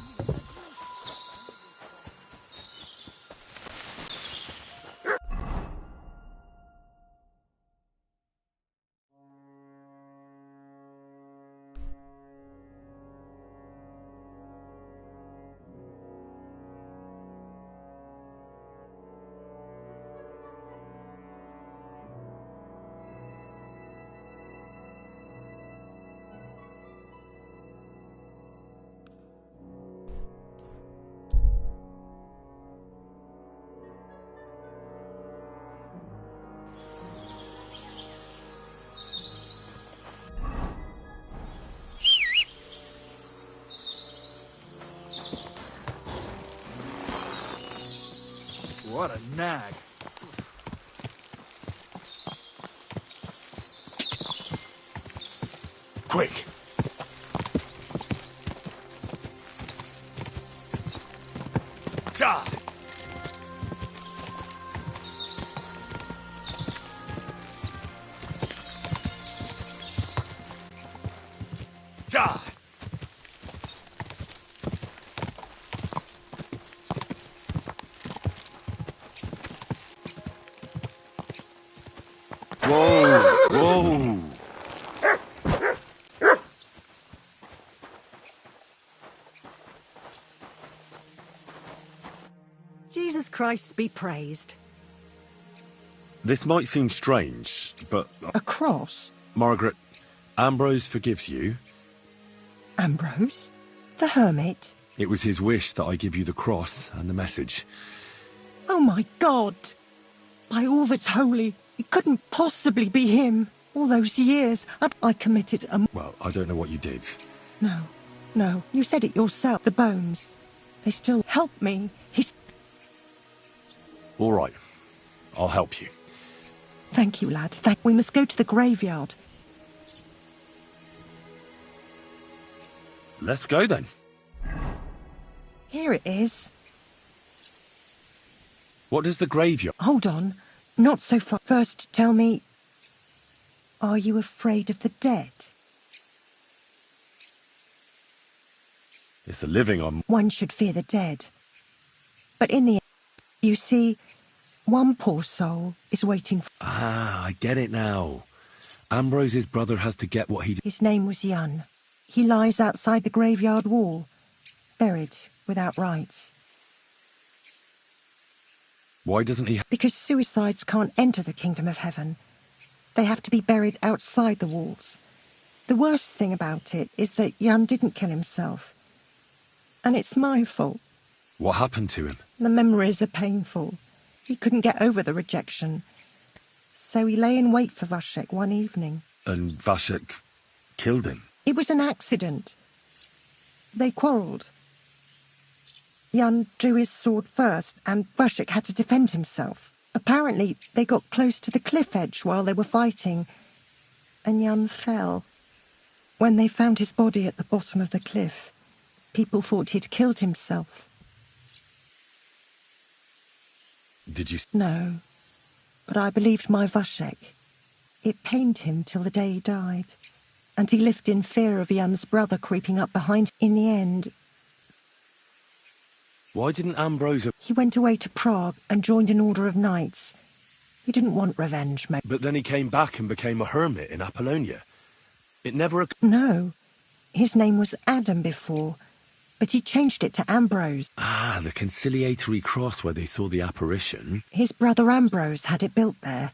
What a nag. Quick! Ja! Ja! Whoa! Whoa! Jesus Christ be praised. This might seem strange, but... A cross? Margaret, Ambrose forgives you. Ambrose? The hermit? It was his wish that I give you the cross and the message. Oh my God! By all that's holy, it couldn't possibly be him. All those years, I committed a... Well, I don't know what you did. No, you said it yourself, the bones. They still help me. All right. I'll help you. Thank you, lad. We must go to the graveyard. Let's go then. Here it is. What does the graveyard... Hold on. Not so far. First, tell me, are you afraid of the dead? It's the living I'm... One should fear the dead. But in the end, you see, one poor soul is waiting for... Ah, I get it now. Ambrose's brother has to get what he... His name was Jan. He lies outside the graveyard wall, buried without rites. Why doesn't he... Because suicides can't enter the kingdom of heaven. They have to be buried outside the walls. The worst thing about it is that Jan didn't kill himself. And it's my fault. What happened to him? The memories are painful. He couldn't get over the rejection. So he lay in wait for Vashek one evening. And Vashek killed him? It was an accident. They quarrelled. Jan drew his sword first, and Vashek had to defend himself. Apparently, they got close to the cliff edge while they were fighting, and Jan fell. When they found his body at the bottom of the cliff, people thought he'd killed himself. Did you... No, but I believed my Vashek. It pained him till the day he died, and he lived in fear of Jan's brother creeping up behind. In the end... Why didn't Ambrose... He went away to Prague and joined an order of knights. He didn't want revenge, mate. But then he came back and became a hermit in Apollonia. It never... No. His name was Adam before, but he changed it to Ambrose. Ah, the conciliatory cross where they saw the apparition. His brother Ambrose had it built there.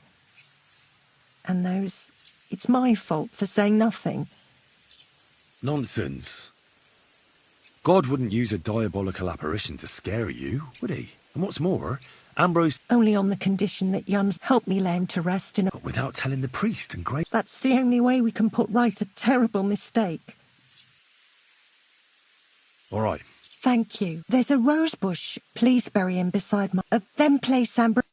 And those... It's my fault for saying nothing. Nonsense. God wouldn't use a diabolical apparition to scare you, would he? And what's more, Ambrose... Only on the condition that Jan's helped me lay him to rest in a... But without telling the priest and great... That's the only way we can put right a terrible mistake. All right. Thank you. There's a rose bush. Please bury him beside my... then place Ambrose...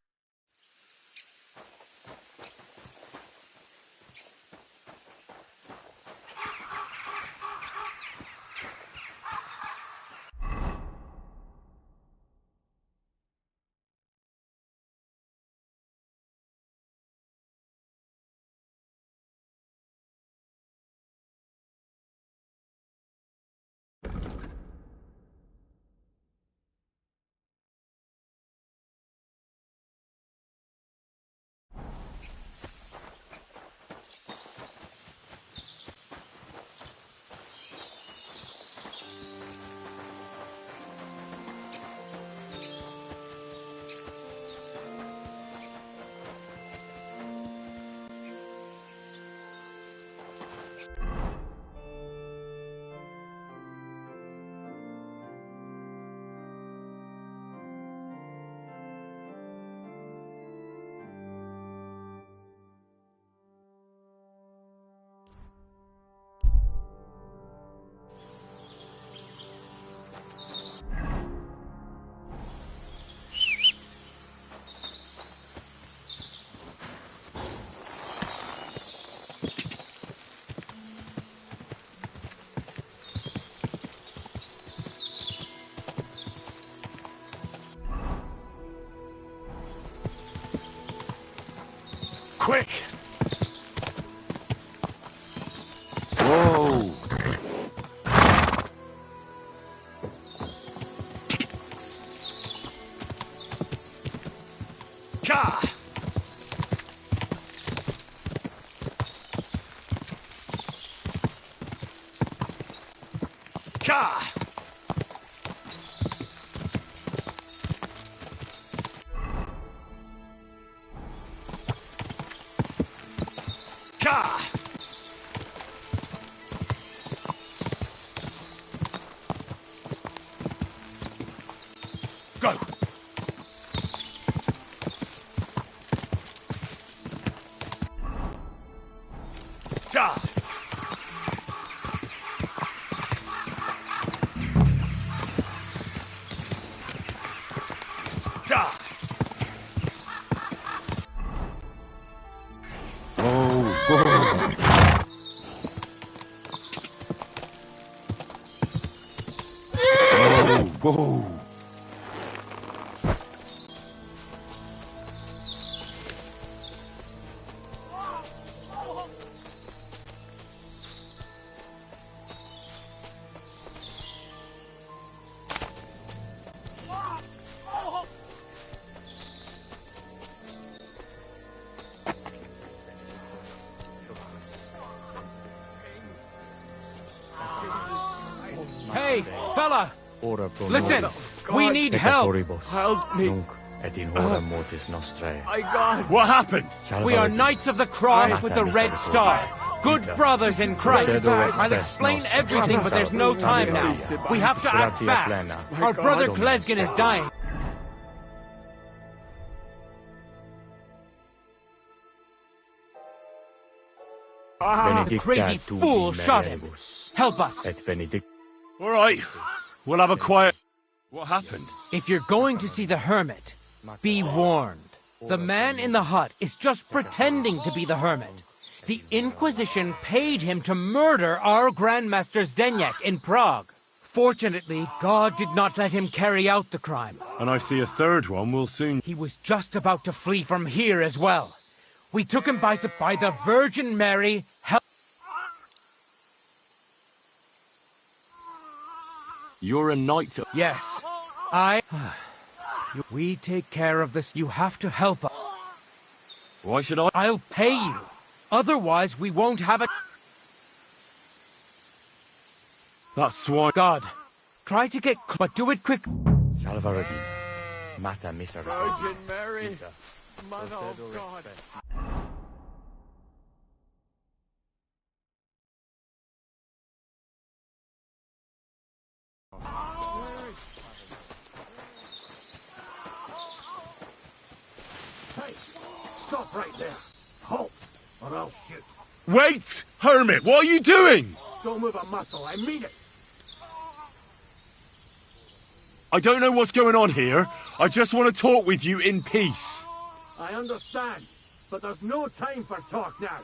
Quick! Whoa! Ka! Ka! Ka! Go! Ja! Ja! Whoa. Hey, fella! Listen! We need help! Help me! What happened? We are Knights of the Cross with the Red Star. Good brothers in Christ. I'll explain everything, but there's no time now. We have to act fast. Our brother Klesgen is dying. The crazy fool shot him. Help us. All right. We'll have a quiet... What happened? If you're going to see the hermit, be warned. The man in the hut is just pretending to be the hermit. The Inquisition paid him to murder our Grandmaster Zdeněk in Prague. Fortunately, God did not let him carry out the crime. And I see a third one will soon... He was just about to flee from here as well. We took him by the Virgin Mary. You're a knight... Yes, we take care of this. You have to help us. Why should I? I'll pay you. Otherwise, we won't have it. That swine... God, try to get... but do it quick. Salvaredin. Mata Misericorde. Virgin Mary, Mother of God. Hey, stop right there. Halt, or I'll shoot. Wait! Hermit, what are you doing? Don't move a muscle, I mean it. I don't know what's going on here. I just want to talk with you in peace. I understand, but there's no time for talk now.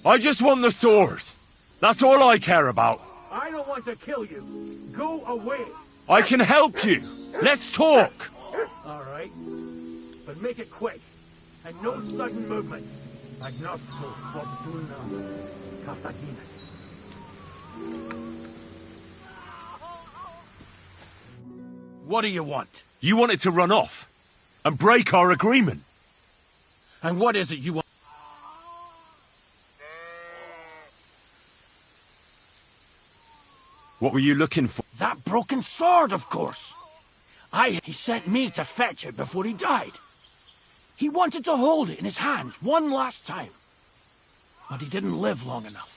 I just want the sword. That's all I care about. I don't want to kill you. Go away. I can help you. Let's talk. All right, but make it quick, and no sudden movement. Agnosto fortuna Carthagina. What do you want? You want it to run off and break our agreement. And what is it you want? What were you looking for? That broken sword, of course. He sent me to fetch it before he died. He wanted to hold it in his hands one last time. But he didn't live long enough.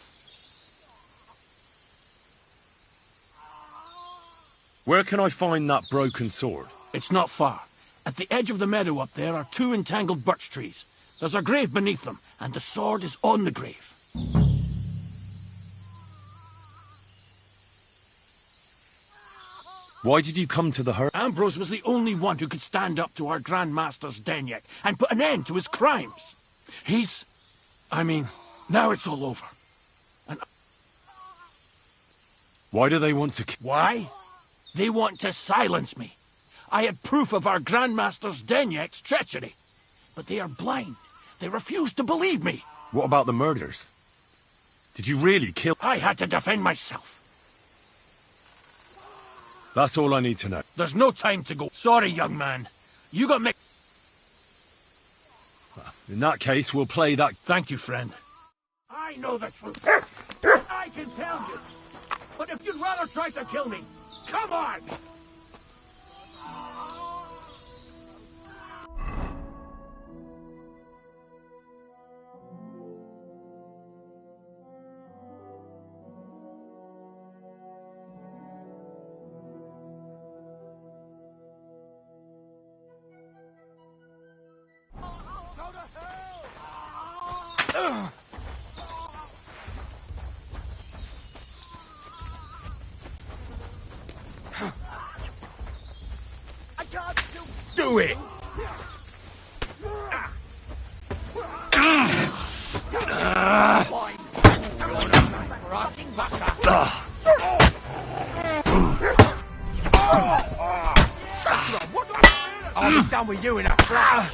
Where can I find that broken sword? It's not far. At the edge of the meadow up there are 2 entangled birch trees. There's a grave beneath them, and the sword is on the grave. Why did you come to the herd? Ambrose was the only one who could stand up to our Grandmaster Zdeněk and put an end to his crimes. Now it's all over. And why do they want to... Why? They want to silence me. I had proof of our Grandmaster Zdeněk's treachery. But they are blind. They refuse to believe me. What about the murders? Did you really kill... I had to defend myself. That's all I need to know. There's no time to go. Sorry, young man. You got me... In that case, we'll play that... Thank you, friend. I know the truth. I can tell you. But if you'd rather try to kill me, come on! Do it! I'll be done with you in a flash.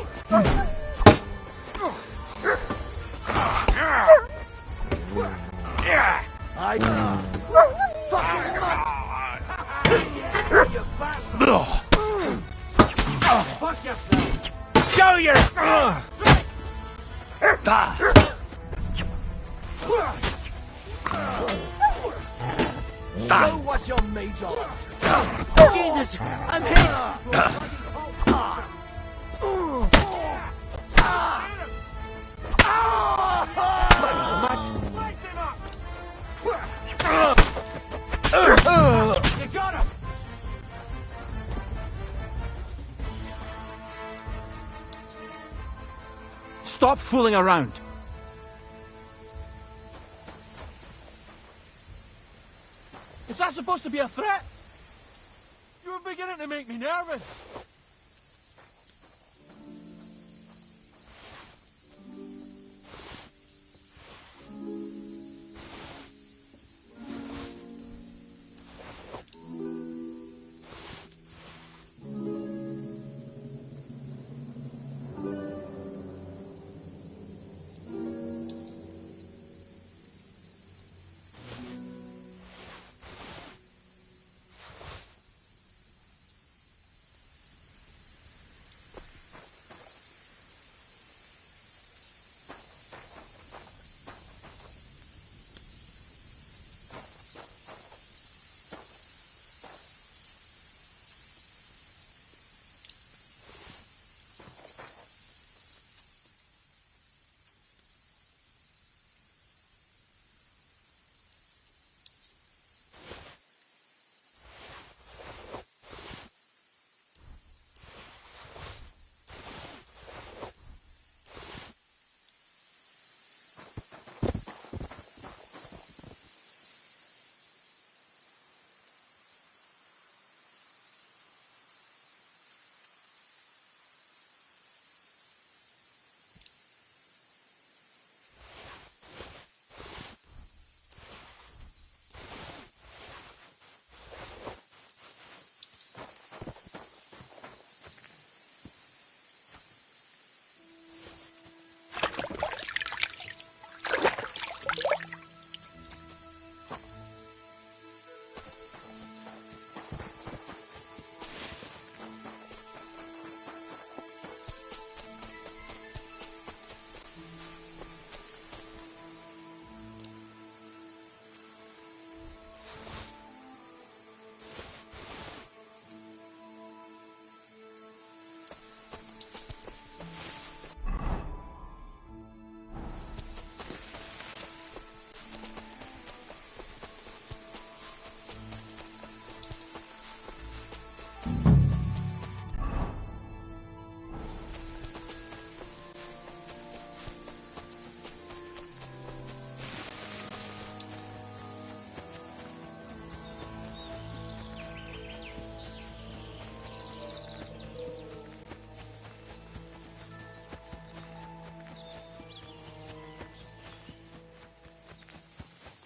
Show your... Show what you're made of. Jesus, I'm hit. You got him! Stop fooling around. Is that supposed to be a threat? You're beginning to make me nervous.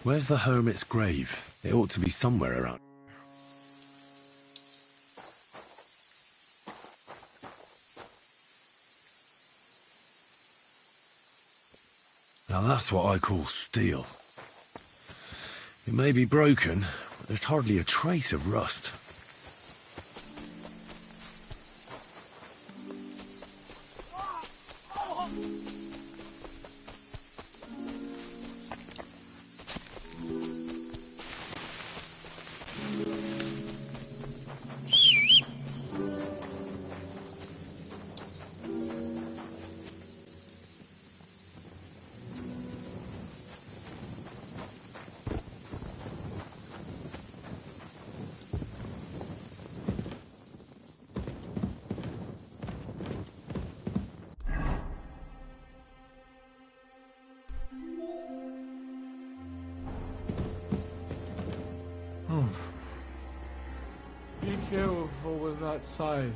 Where's the hermit's grave? It ought to be somewhere around. Now that's what I call steel. It may be broken, but there's hardly a trace of rust. Be careful with that scythe.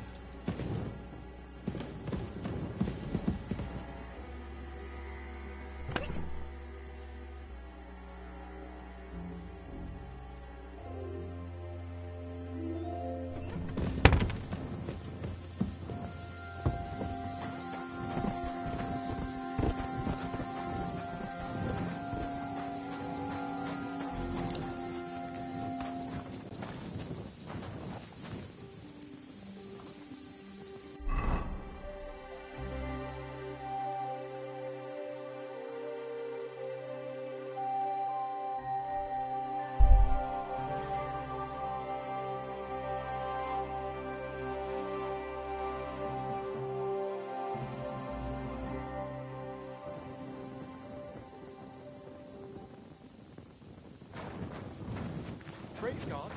trees, God.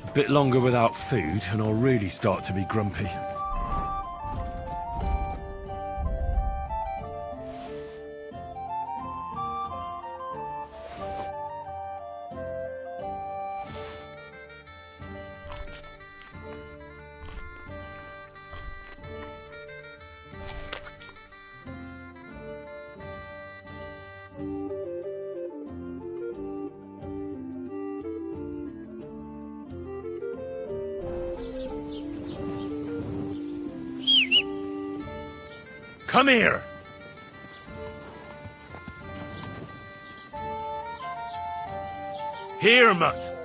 A bit longer without food, and I'll really start to be grumpy. Come here! Here, mutt!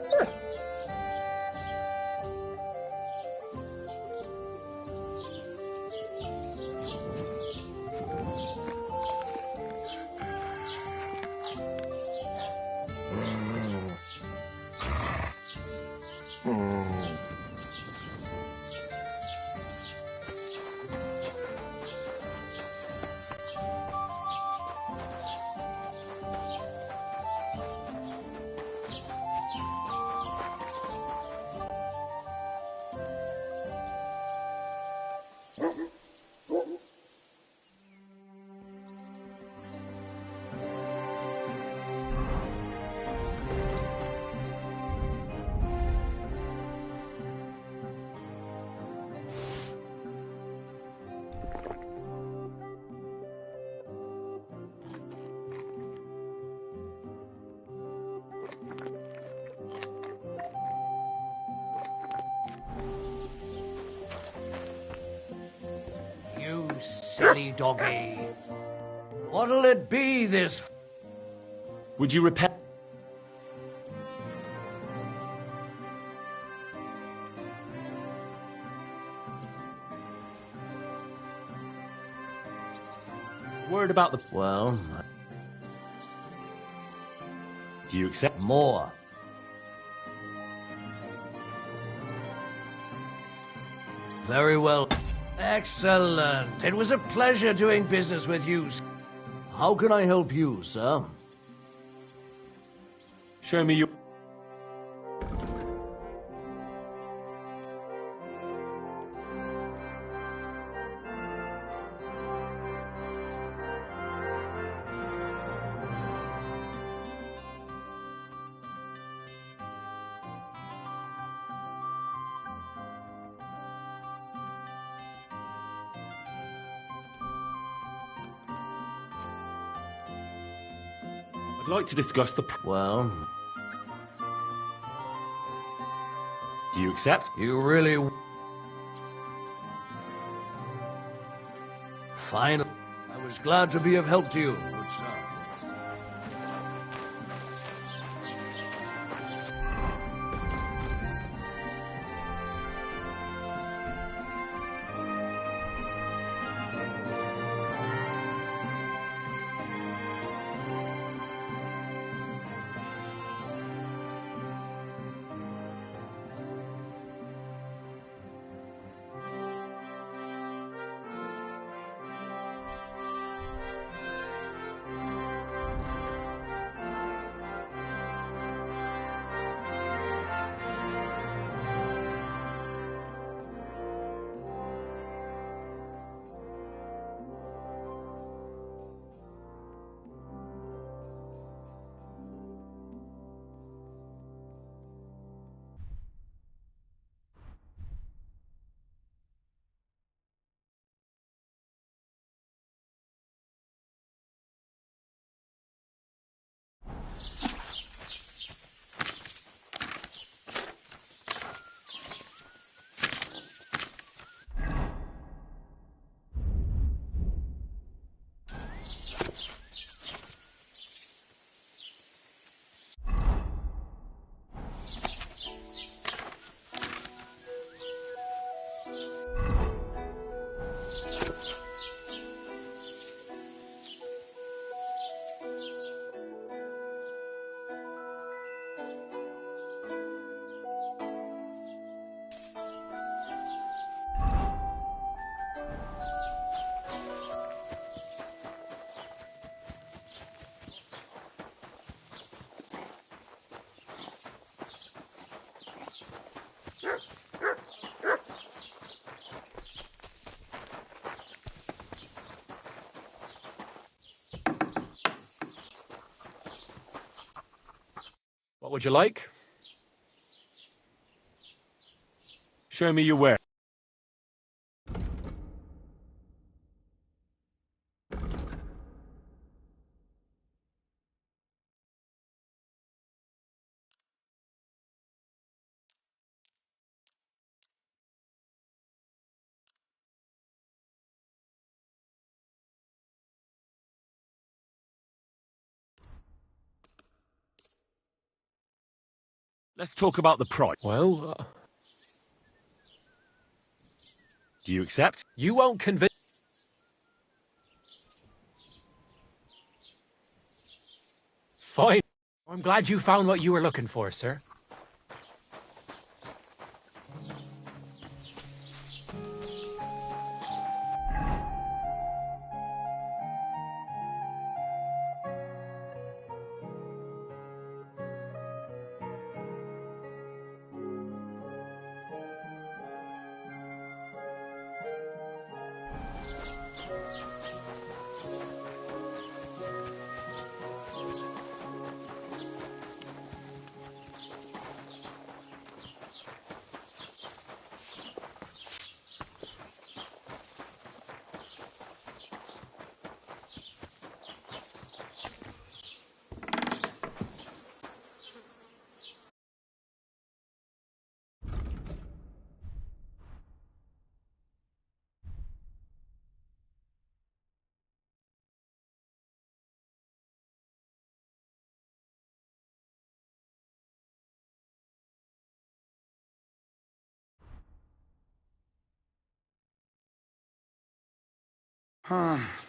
You silly doggy. What'll it be this? Would you repent? Word about the... Well... Do you accept? More. Very well. Excellent. It was a pleasure doing business with you. How can I help you, sir? Show me your... I'd like to discuss the... Well... Do you accept? You really... Finally. I was glad to be of help to you, good sir. What would you like? Show me your wares. Let's talk about the price. Well, do you accept? You won't convince... Fine. I'm glad you found what you were looking for, sir.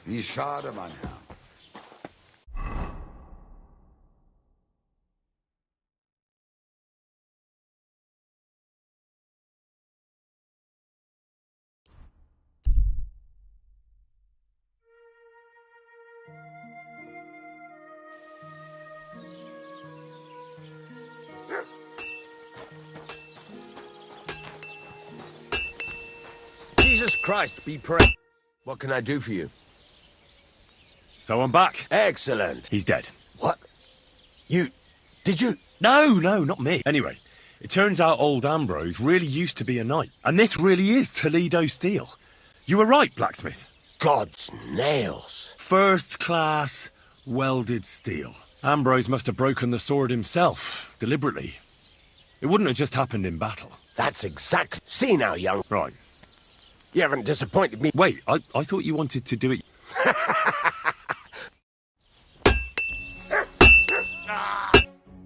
Wie schade, mein Herr. Jesus Christ, be praised. What can I do for you? So I'm back. Excellent. He's dead. What? Did you? No, not me. Anyway, it turns out old Ambrose really used to be a knight. And this really is Toledo steel. You were right, blacksmith. God's nails. First class welded steel. Ambrose must have broken the sword himself, deliberately. It wouldn't have just happened in battle. That's exactly... See now, young... Right. You haven't disappointed me. Wait, I thought you wanted to do it...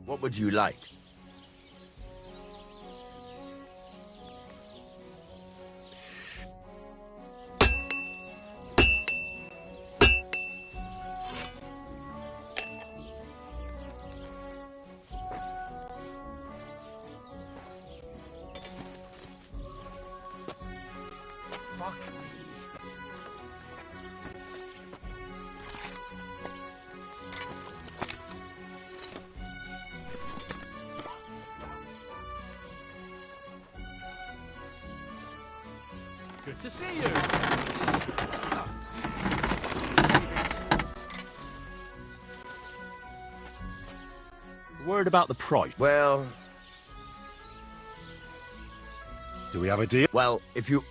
What would you like? Fuck me. Good to see you. A word about the price. Well... Do we have a deal? Well, if you...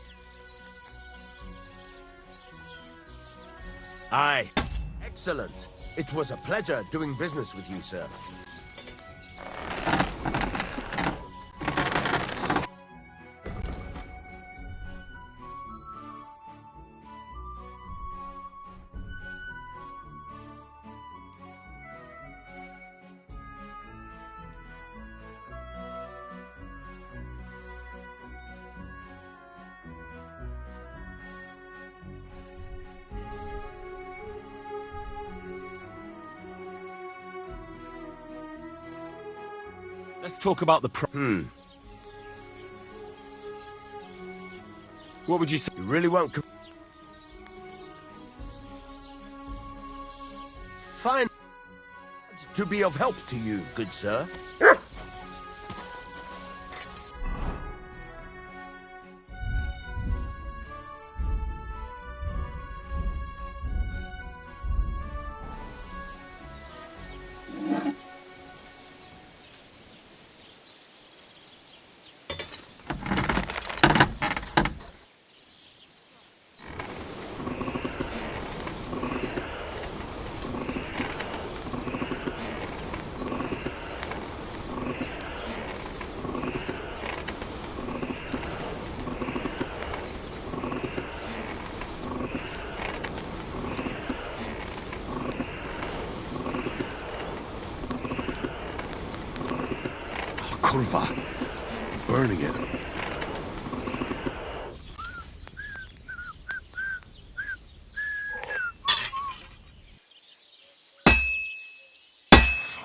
Aye. Excellent. It was a pleasure doing business with you, sir. Let's talk about the What would you say? You really won't... Fine. To be of help to you, good sir. Kurva. Burning it.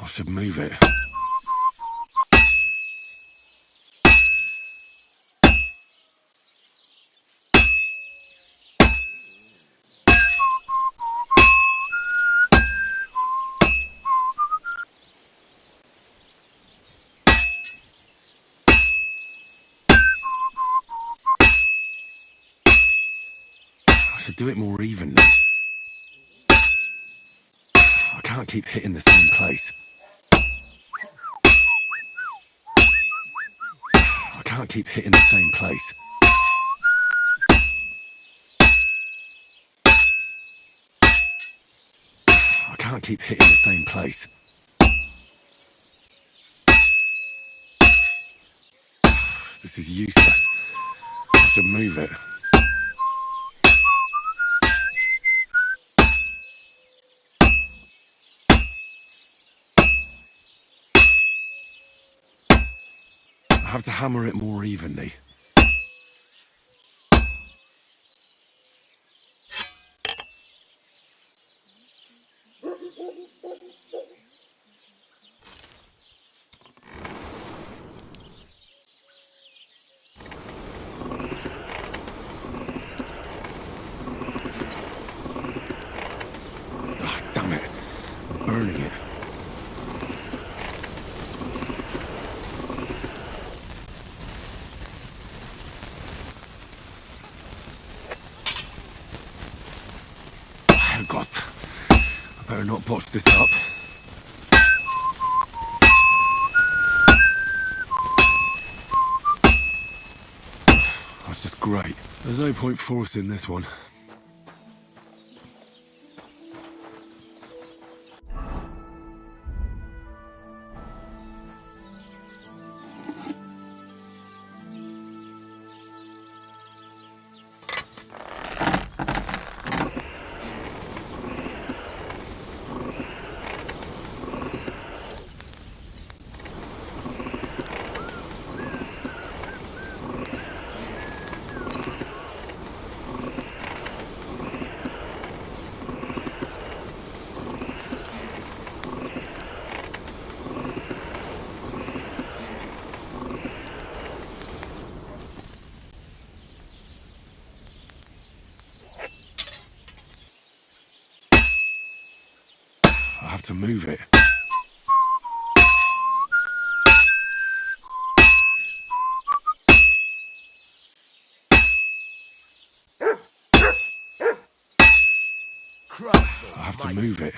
I should move it. I should do it more evenly. I can't keep hitting the same place. I can't keep hitting the same place. I can't keep hitting the same place. This is useless. I should move it. I have to hammer it more evenly. Ah, damn it. I'm burning it. Herrgott. I better not botch this up. That's just great. There's no point forcing this one. I have to move it. I have to move it.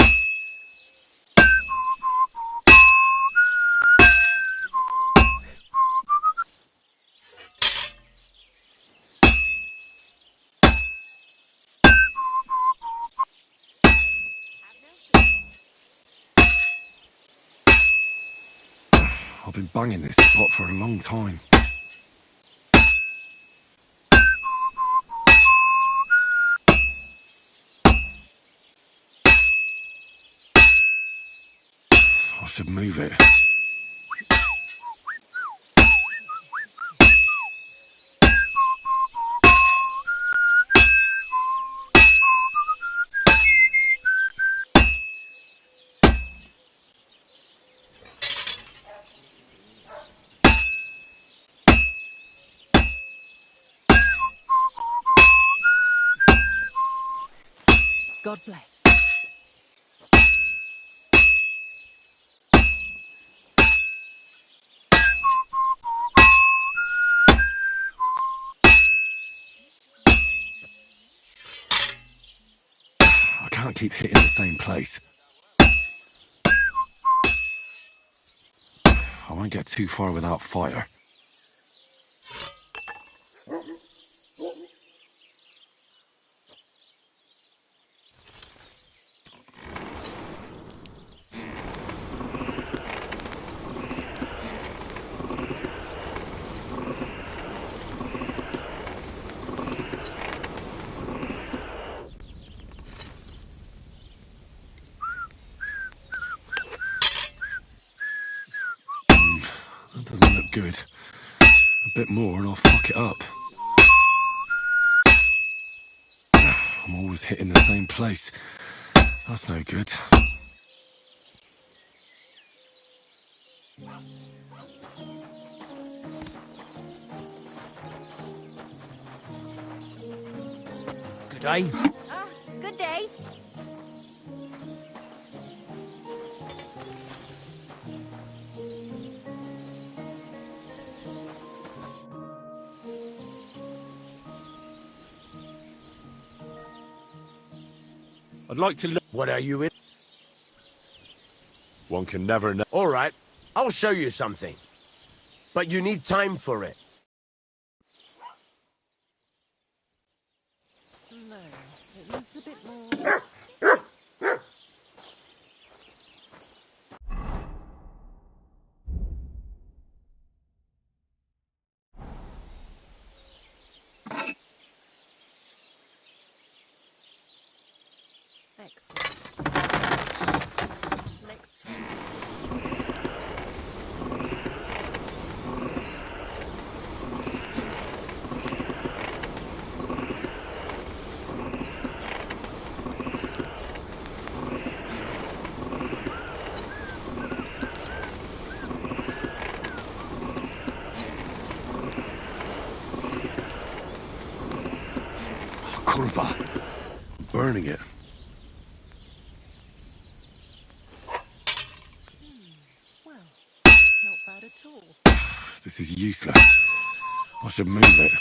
I've been banging this spot for a long time. I should move it. God bless. I can't keep hitting the same place. I won't get too far without fire. Doesn't look good. A bit more and I'll fuck it up. I'm always hitting the same place. That's no good. Good day. Good day. I'd like to look. What are you in? One can never know. All right, I'll show you something. But you need time for it. No, it needs a bit more. Kurva. I'm burning it. Well, that's not bad at all. This is useless. I should move it.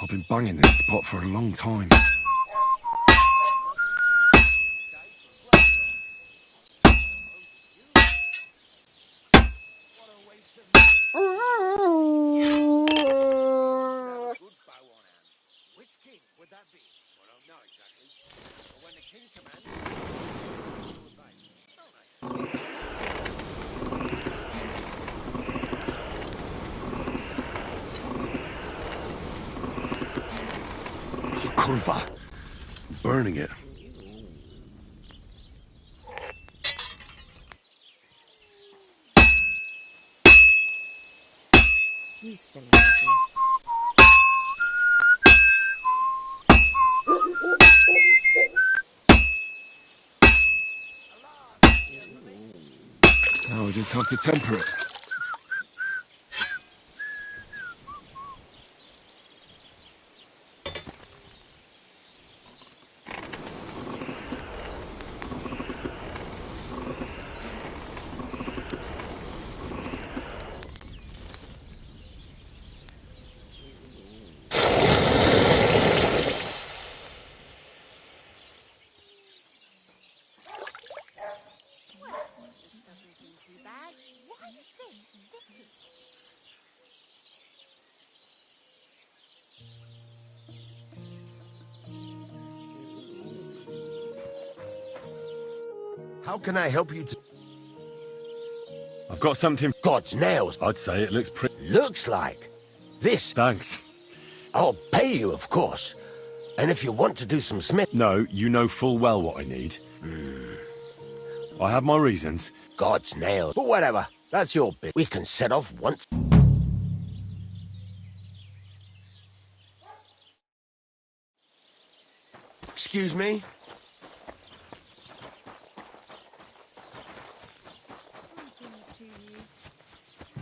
I've been banging this spot for a long time. Which king would that be? I don't know exactly. But when the king commands, Kurva. I'm burning it. You silly baby. Now I just have to temper it. how can I help you? I've got something. God's nails. I'd say it looks pretty. Looks like. This. Thanks. I'll pay you, of course. And if you want to do some smith... No, you know full well what I need. I have my reasons. God's nails. But whatever. That's your bit. We can set off once. Excuse me?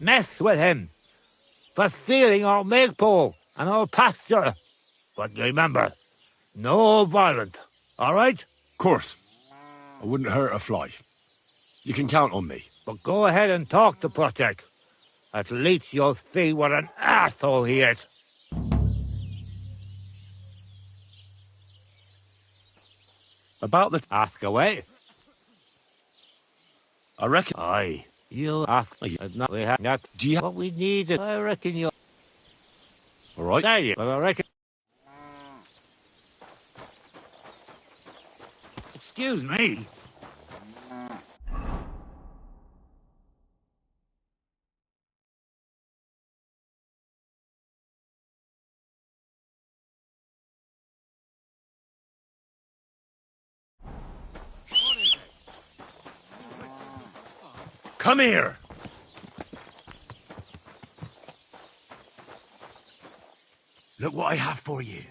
mess with him for stealing our maypole and our pasture. But remember, no violence, all right? Course. I wouldn't hurt a fly. You can count on me. But go ahead and talk to Protect. At least you'll see what an asshole he is. About the... Ask away. I reckon... Aye. You'll ask. Not we have not. Do you... What we need is... I reckon you'll... All right. There you... But I reckon... Excuse me. Come here! Look what I have for you.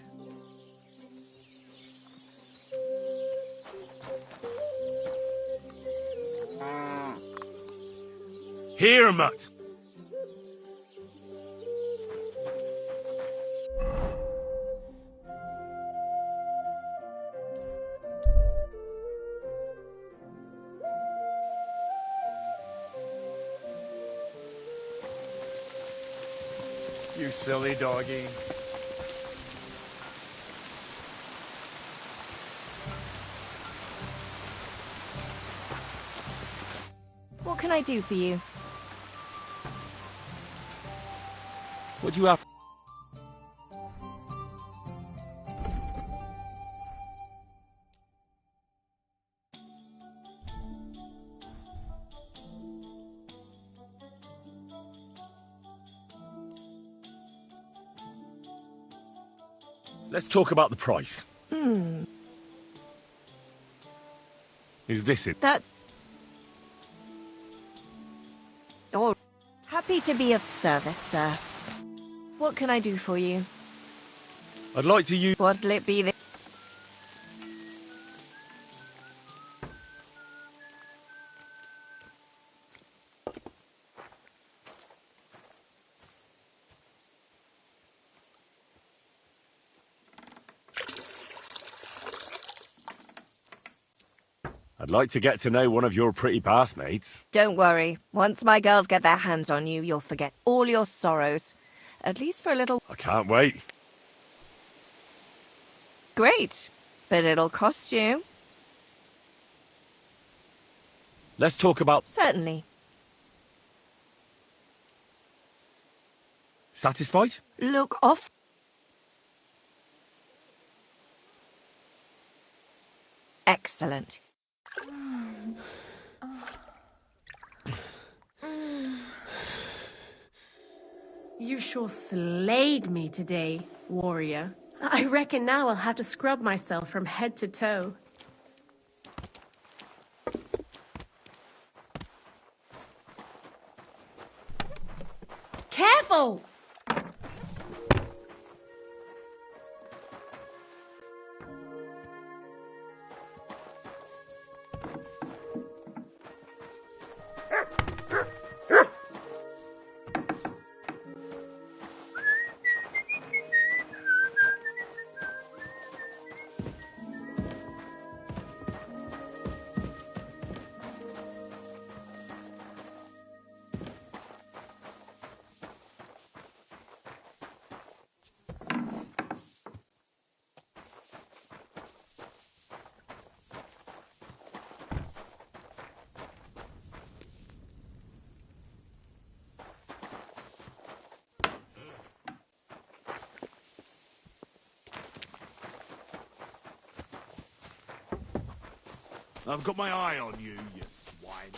Here, mutt. You silly doggy. What can I do for you? What do you have? Let's talk about the price. Is this it? That's... Oh, happy to be of service, sir. What can I do for you? I'd like to use... What'll it be? I'd like to get to know one of your pretty bathmates. Don't worry. Once my girls get their hands on you, you'll forget all your sorrows. At least for a little... I can't wait. Great. But it'll cost you. Let's talk about... Certainly. Satisfied? Look off. Excellent. You sure slayed me today, warrior. I reckon now I'll have to scrub myself from head to toe. Careful! I've got my eye on you, you swine.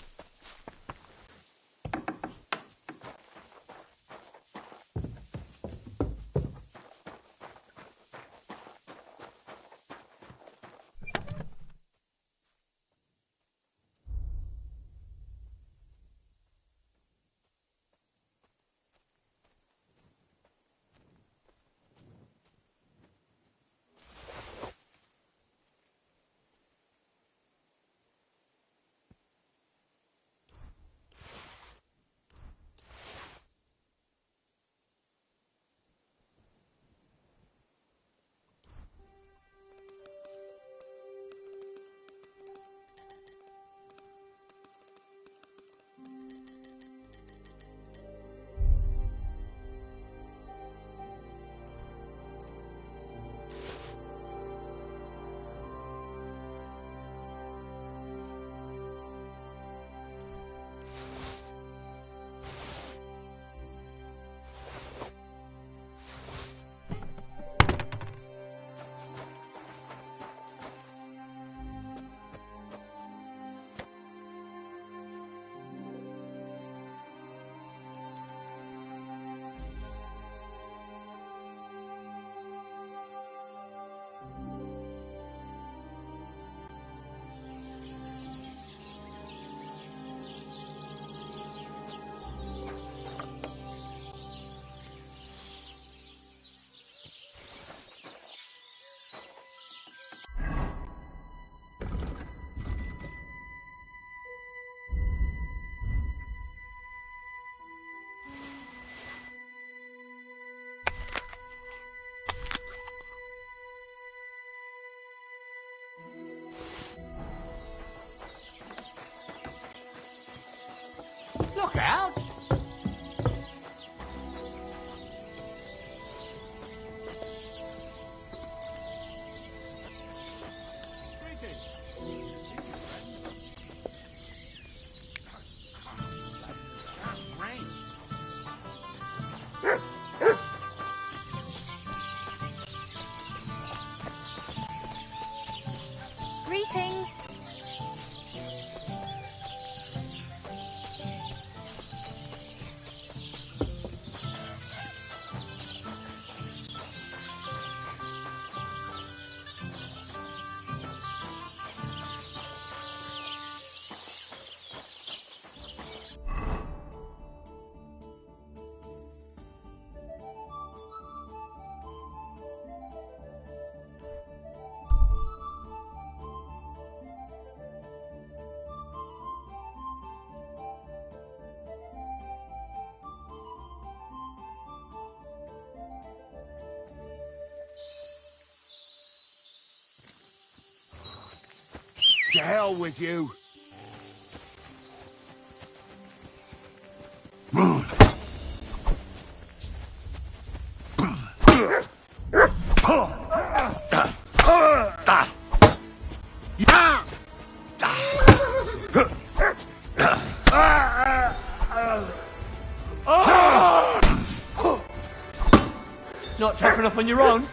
out? Greetings. To hell with you. Not tough enough on your own?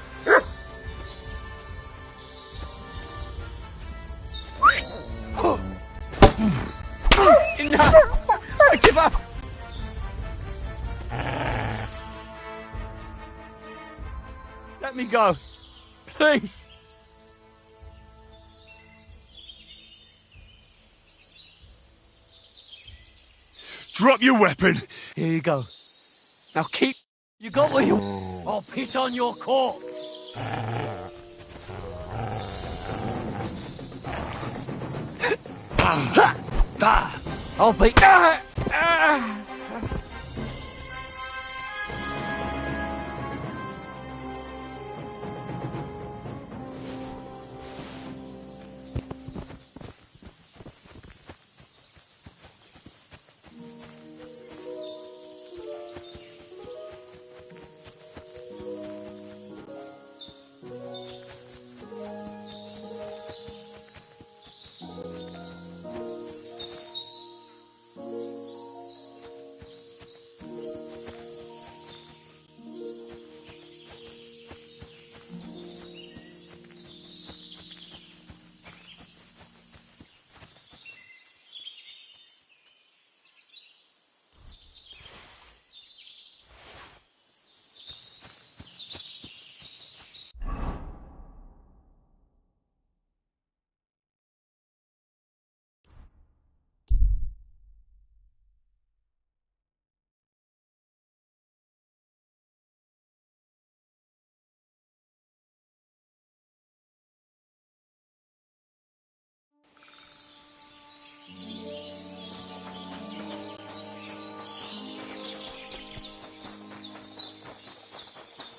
Enough! I give up! Let me go. Please. Drop your weapon! Here you go. Now keep... You got what you... I'll piss on your corpse. I'll be...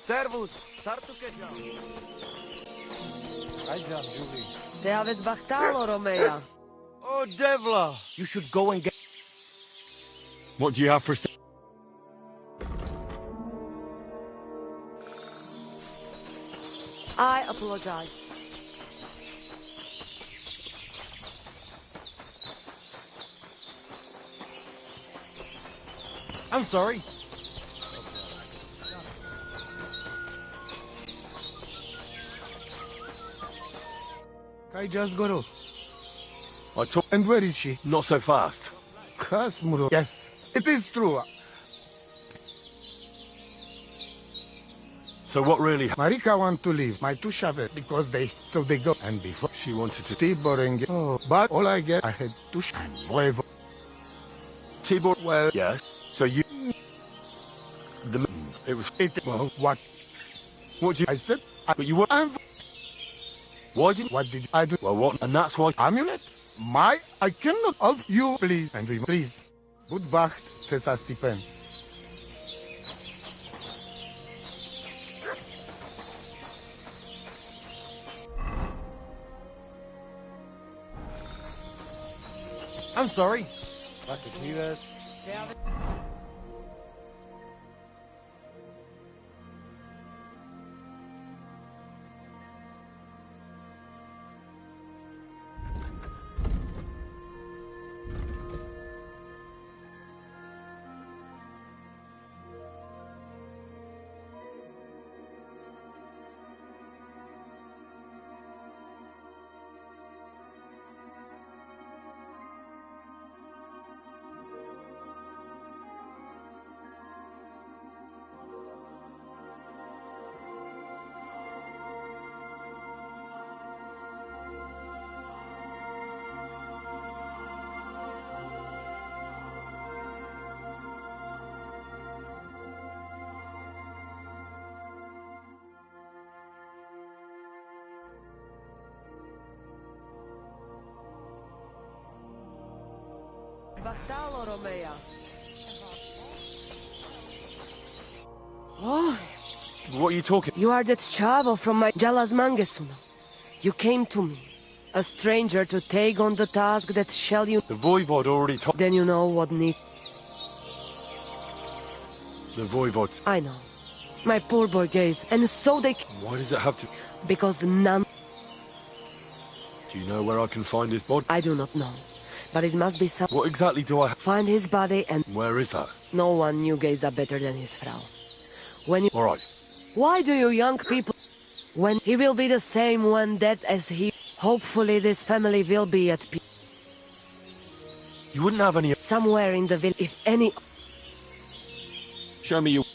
Servus, sartu keďam. Ajďam, Julie. Te aveți bahtalo, Romeja. Oh, Devla! You should go and get... What do you have for... I apologize. I'm sorry. I just got off. And where is she? Not so fast. Kasmuro. Yes, it is true. So what really... Marika want to leave my two shavet because so they go. And before she wanted to Tiboring. Oh, but all I get, I had two and Voivo. Tibor... Well, yes. So you... It was... Well, what? What do you... I said... But you were... Why didn't... What did I do? Well, what? And that's why... Amulet? I cannot of you, please. And we... Please. Budbacht, Tessa Stipen. I'm sorry. Oh, What are you talking? you are that chavo from my Jalas Mangesuno. You came to me, a stranger, to take on the task that shall you... The Voivod already told... Then you know what need... The Voivods... I know. My poor boy gaze, and so they... Why does it have to... Because none... Do you know where I can find his body? I do not know. But it must be some... What exactly do I... Find his body and... Where is that? No one knew Geza better than his Frau. When you... Alright. Why do you young people... When he will be the same when dead as he... Hopefully this family will be at peace. You wouldn't have any... Somewhere in the village, if any... Show me you...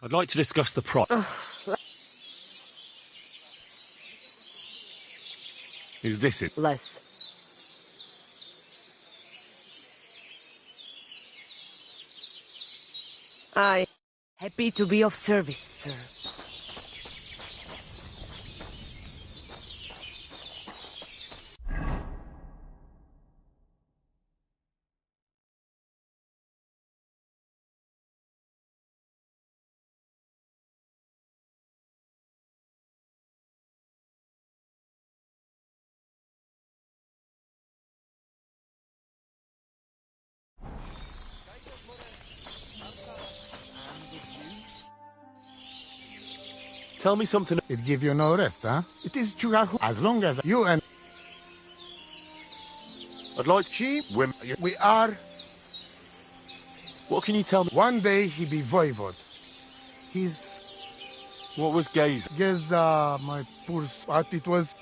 I'd like to discuss the price. Is this it? Less. Happy to be of service, sir. Tell me something. It give you no rest, huh? It is Chugahu. As long as you and... I'd like... She, we are... What can you tell me? One day he be voivod. He's... What was Gaze? Geza, my poor... What it was...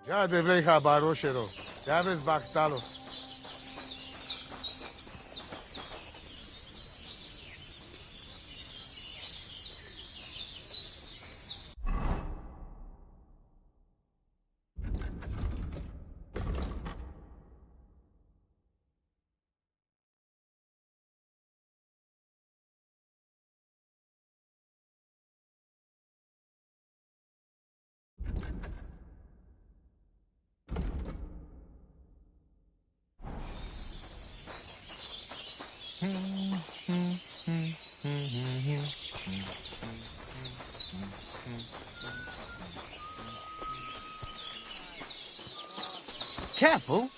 Ja devleha baroshero. Daves bachtalo. Careful.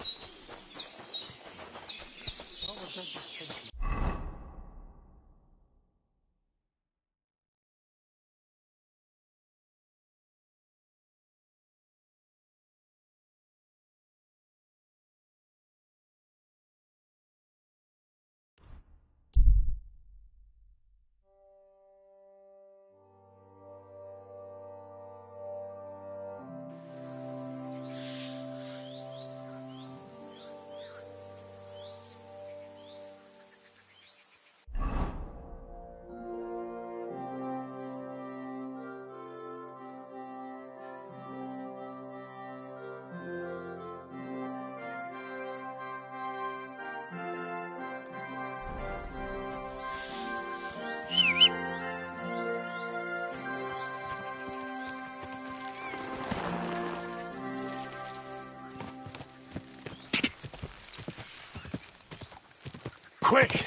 Quick!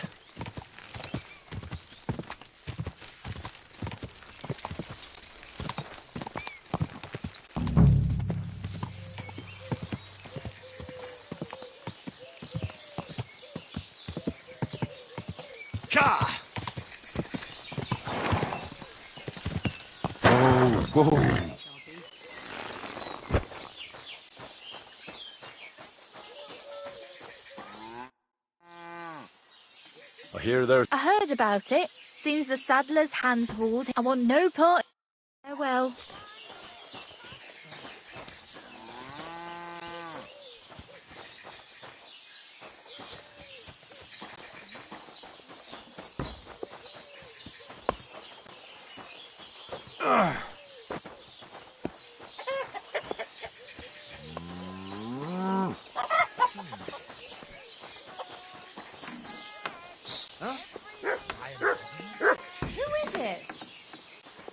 Ka! Whoa! I hear there's... I heard about it. Since the saddler's hands hold, I want no part. Farewell. Who is it?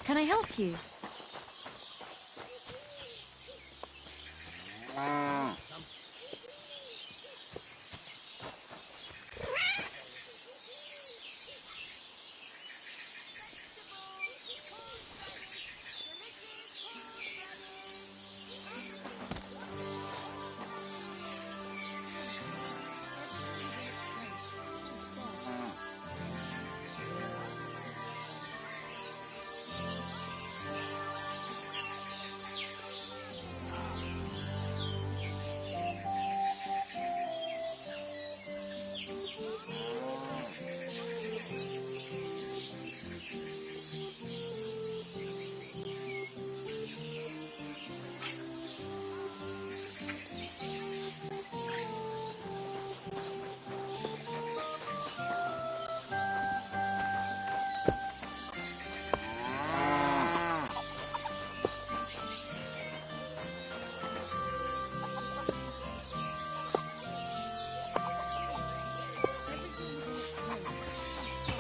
Can I help you?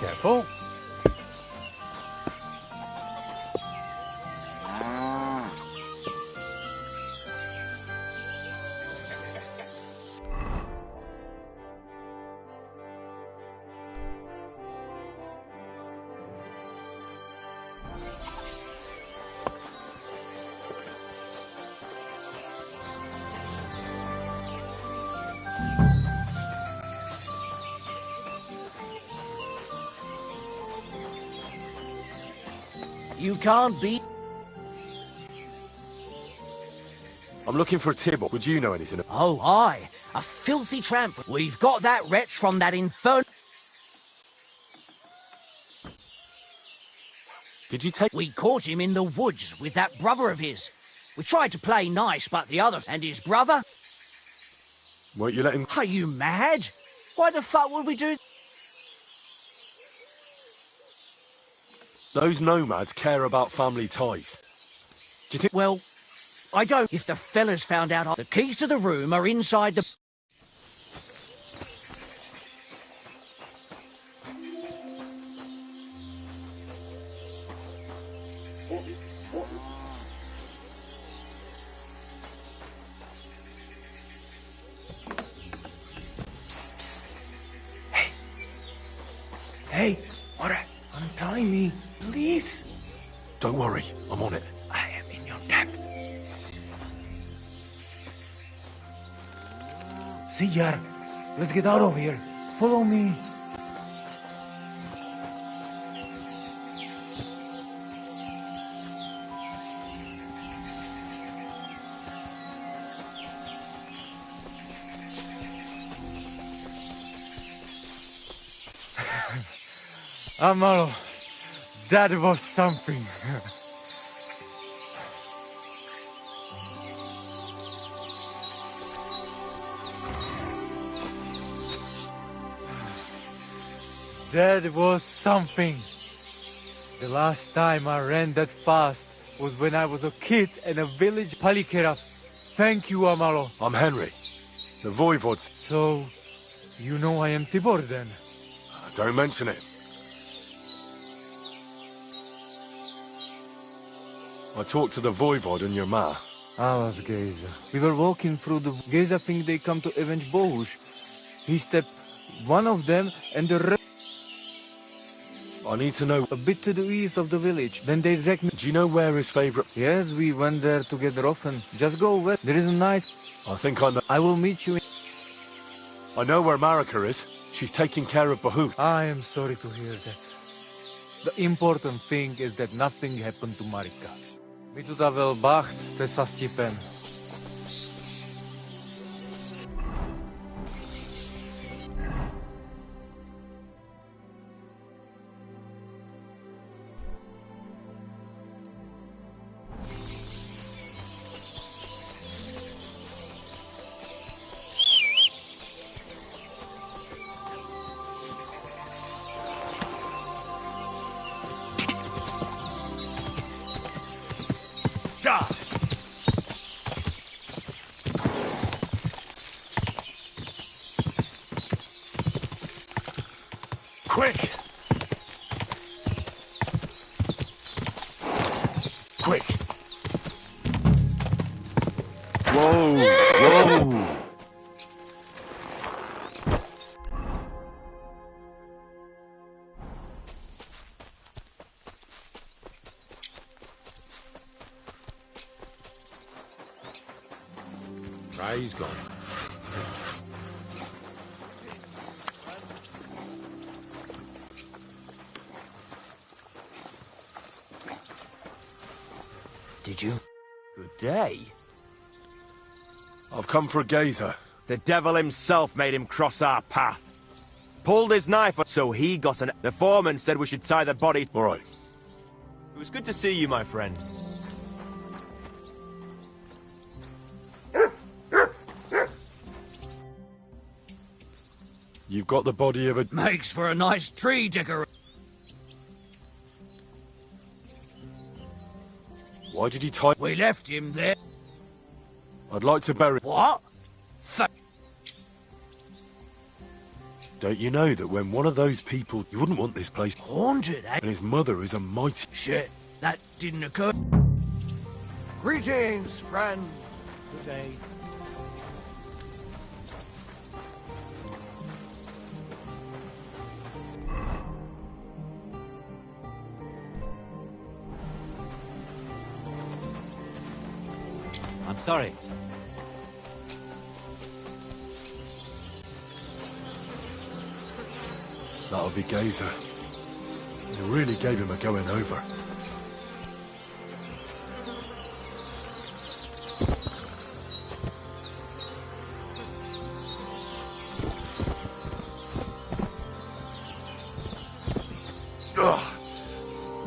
Careful. You can't beat... I'm looking for a Tibble. Would you know anything? Oh, aye. A filthy tramp. We've got that wretch from that infernal... Did you take... We caught him in the woods with that brother of his. We tried to play nice, but the other... And his brother? Won't you let him... Are you mad? Why the fuck would we do... Those nomads care about family ties. Do you think... Well, I don't... If the fellas found out... The keys to the room are inside the... Hey, what? Untie me, please. Don't worry, I'm on it. I am in your debt. Sijar, let's get out of here. Follow me. Amaro, that was something. That was something. The last time I ran that fast was when I was a kid in a village Palikera. Thank you, Amaro. I'm Henry, the voivode's... So, you know I am Tibor then? Don't mention it. I talked to the voivode and your ma. I was Geza. We were walking through the... Geza think they come to avenge Bohush. He stepped one of them and the rest... I need to know... A bit to the east of the village. Then they dragged me... Do you know where his favorite... Yes, we went there together often. Just go west. There is a nice... I think I know... I will meet you in... I know where Marika is. She's taking care of Bahu. I am sorry to hear that. The important thing is that nothing happened to Marika. Mi tu ta velbacht, te sa Stipen. Ja! Quick! Quick! Whoa! Whoa! Ray's gone. Did you? Good day. I've come for a gazer. The devil himself made him cross our path. Pulled his knife, so he got an... The foreman said we should tie the body... All right. It was good to see you, my friend. You've got the body of a... Makes for a nice tree decoration. Why did he tie... We left him there. I'd like to bury... What? Don't you know that when one of those people... You wouldn't want this place... Haunted, eh? And his mother is a mighty... Shit, that didn't occur. Greetings, friend. Good day. I'm sorry. That'll be Gazer. They really gave him a going over. Ugh!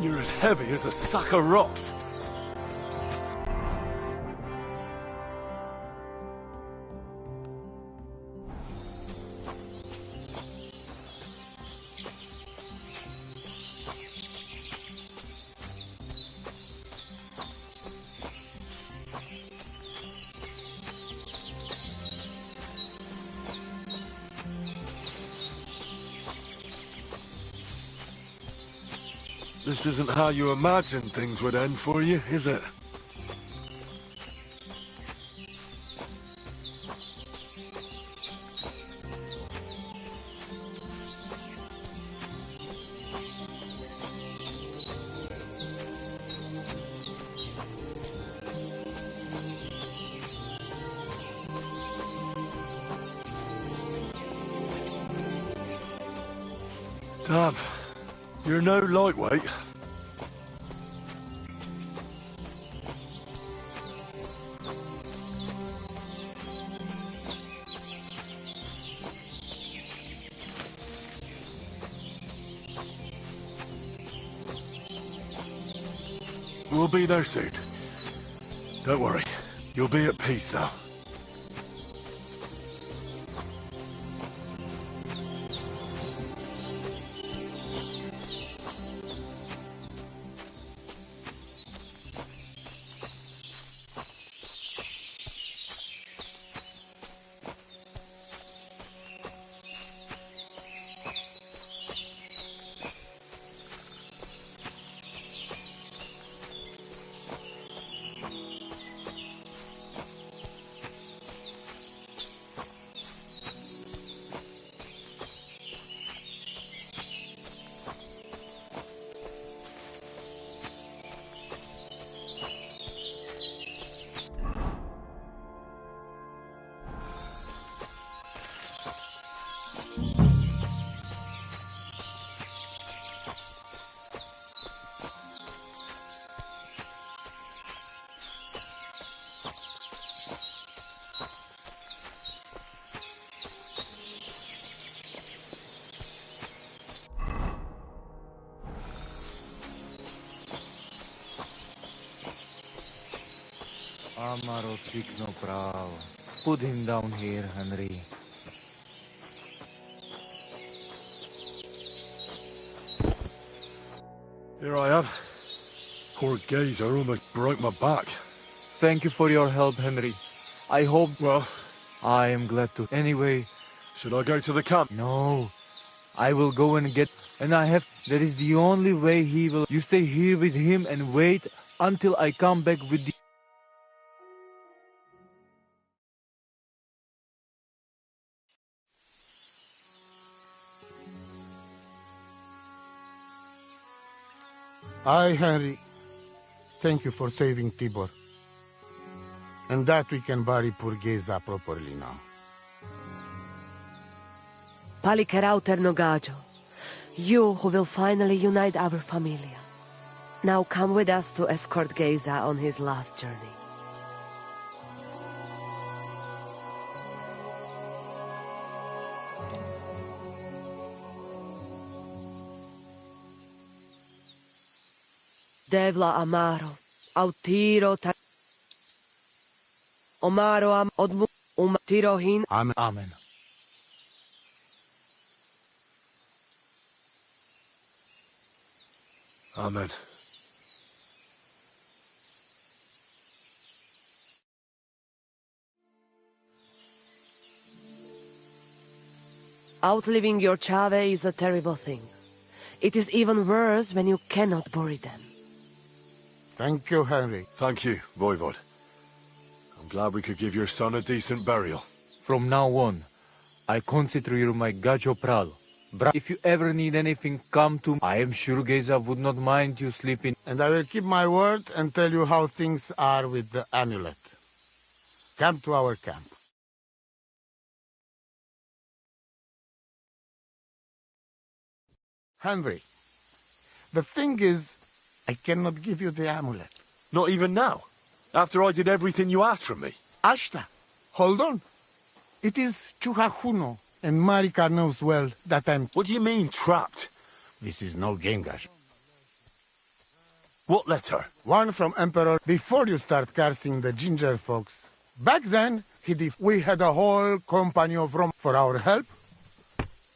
You're as heavy as a sack of rocks. This isn't how you imagined things would end for you, is it? Damn, you're no lightweight. We'll be there soon. Don't worry, you'll be at peace now. Amaro Signo Bravo. Put him down here, Henry. Here I am. Poor Gazer almost broke my back. Thank you for your help, Henry. I hope... Well... I am glad to... Anyway... Should I go to the camp? No. I will go and get... And I have... That is the only way he will... You stay here with him and wait until I come back with the... I, Henry, thank you for saving Tibor. And that we can bury poor Geza properly now. Palikerauter Nogajo, you who will finally unite our familia. Now come with us to escort Geza on his last journey. Devla Amaro, Autiro ta... Omaro am odmu Tirohin. Amen. Amen. Amen. Outliving your Chave is a terrible thing. It is even worse when you cannot bury them. Thank you, Henry. Thank you, Voivod. I'm glad we could give your son a decent burial. From now on, I consider you my Gajo Pral. If you ever need anything, come to me. I am sure Geza would not mind you sleeping. And I will keep my word and tell you how things are with the amulet. Come to our camp. Henry, the thing is, I cannot give you the amulet. Not even now? After I did everything you asked from me? Ashta, hold on. It is Chuhajuno, and Marika knows well that I'm... What do you mean, trapped? This is no game, Gash. What letter? One from Emperor before you start cursing the ginger folks. Back then, we had a whole company of Rome for our help.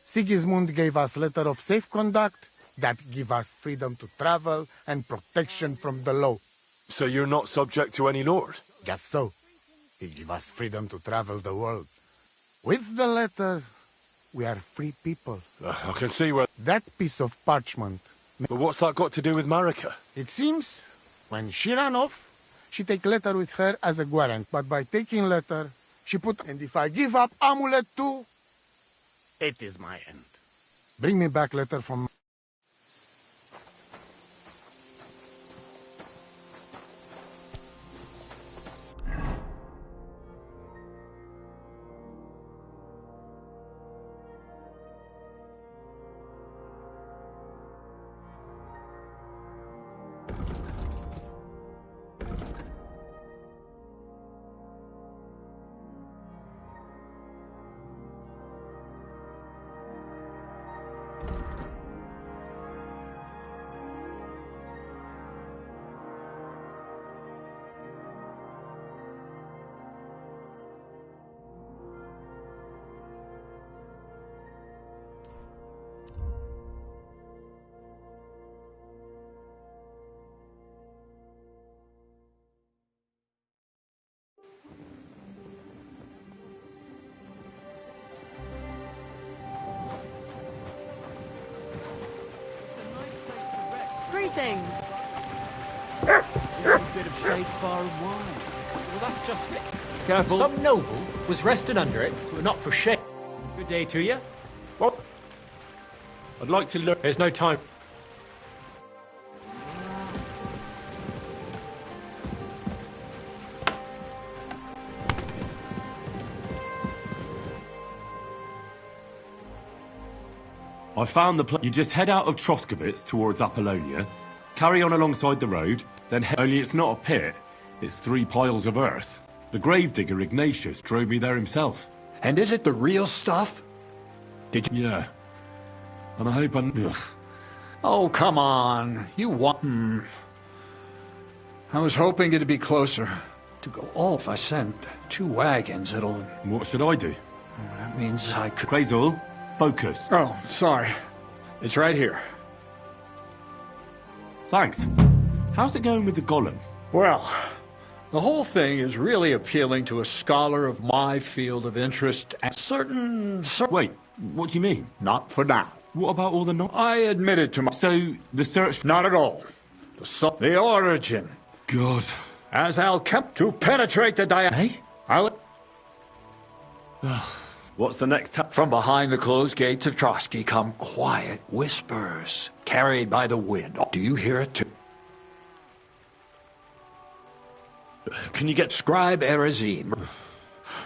Sigismund gave us letter of safe conduct that give us freedom to travel and protection from the law. So you're not subject to any lord? Just so. He give us freedom to travel the world. With the letter, we are free people. I can see where... That piece of parchment... But what's that got to do with Marika? It seems, when she ran off, she take letter with her as a warrant. But by taking letter, she put... And if I give up amulet too, it is my end. Bring me back letter from... Greetings. A bit of shade far and wide. Well, that's just it. Careful. Some noble was resting under it, but not for shade. Good day to you. Well, I'd like to look. There's no time. I found the place. You just head out of Troskovitz towards Apollonia, carry on alongside the road, then only it's not a pit, it's 3 piles of earth. The gravedigger Ignatius drove me there himself. And is it the real stuff? Did you? Yeah. And I hope I'm... Ugh. Oh, come on. You want... I was hoping it'd be closer. To go off, I sent 2 wagons. It'll... What should I do? That means I could... Quasal, focus. Oh, sorry. It's right here. Thanks. How's it going with the golem? Well, The whole thing is really appealing to a scholar of my field of interest and certain... Wait, what do you mean? Not for now. What about all the I admitted to my... So, the search... Not at all. The origin. God. As to penetrate the Hey? What's the next From behind the closed gates of Trotsky come quiet whispers, carried by the wind. Do you hear it too? Can you get... Scribe Erazim.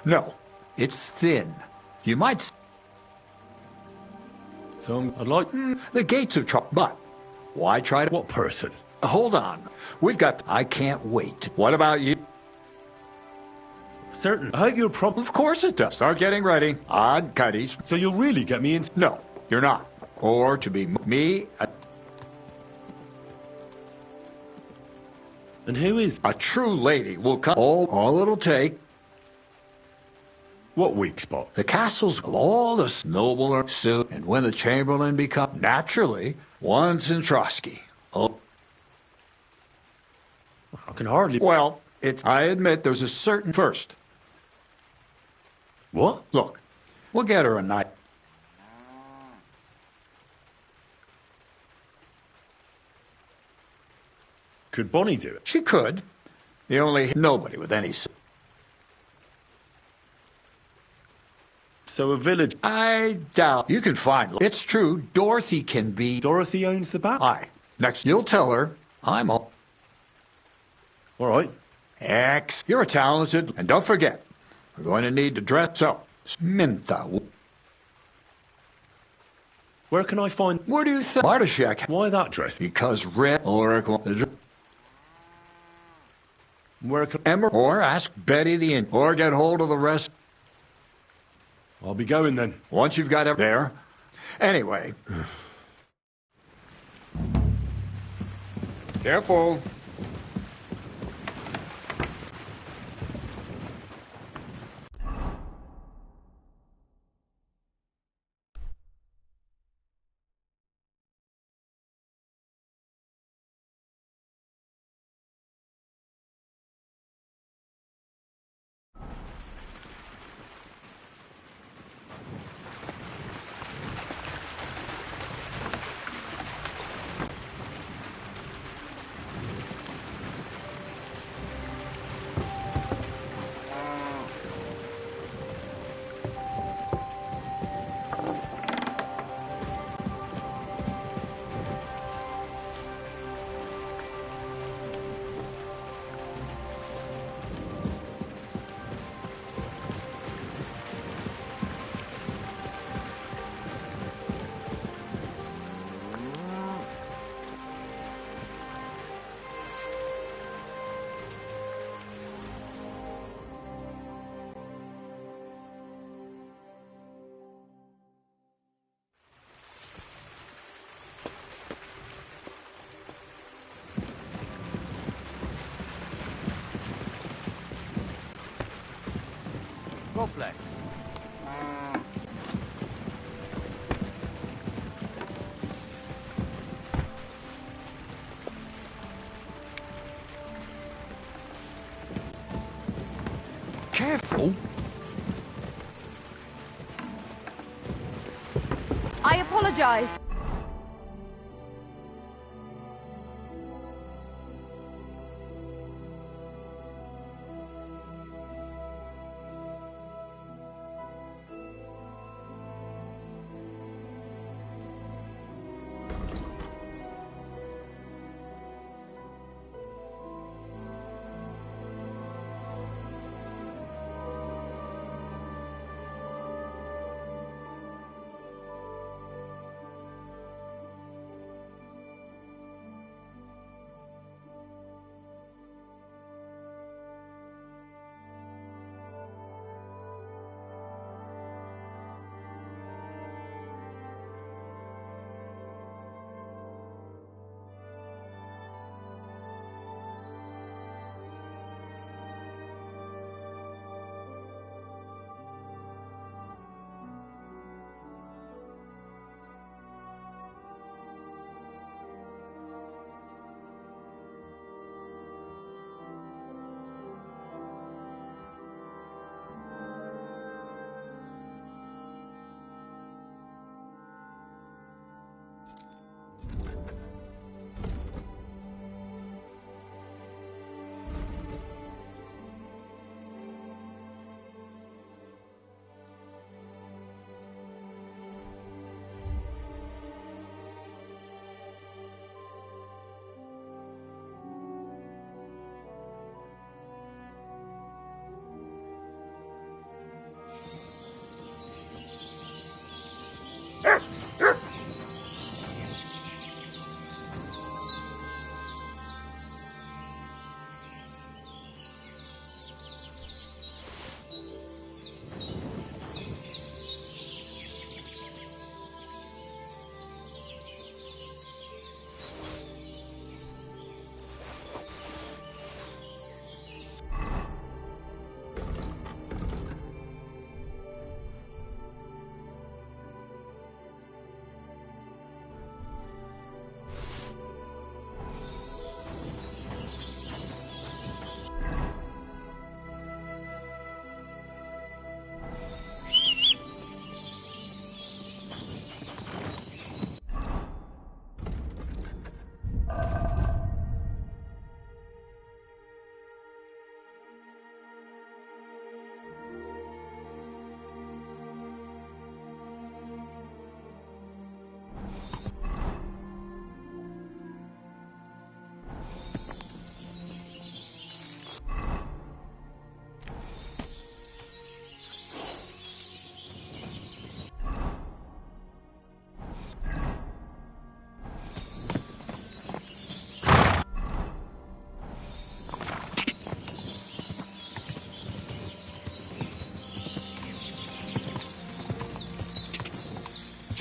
No, it's thin. You might... So, I'd like... The gates of Trotsky. But, why try to... What person? Hold on. We've got... I can't wait. What about you? Certain. I hope you're Of course it does. Start getting ready. Odd cutties. So you'll really get me in... No, you're not. Or to be me... And who is... A true lady will come. All it'll take... What weak spot? The castles of all the nobler suit, and when the chamberlain become naturally once in Trotsky. Oh, I can hardly... Well, I admit there's a certain... First. What? Look, we'll get her a night. Could Bonnie do it? She could. The only... Nobody with any... So a village... I doubt... You can find... It's true, Dorothy can be... Dorothy owns the bath? Aye. Next, you'll tell her I'm all... All right. You're a talented... And don't forget, we're going to need to dress up. Mintha. Where can I find... Where do you think... Bartoshek. Why that dress? Because red oracle... Where can... Emma, or ask Betty the Inn, or get hold of the rest. I'll be going then. Once you've got it there. Anyway. Careful. God bless. Careful. I apologize.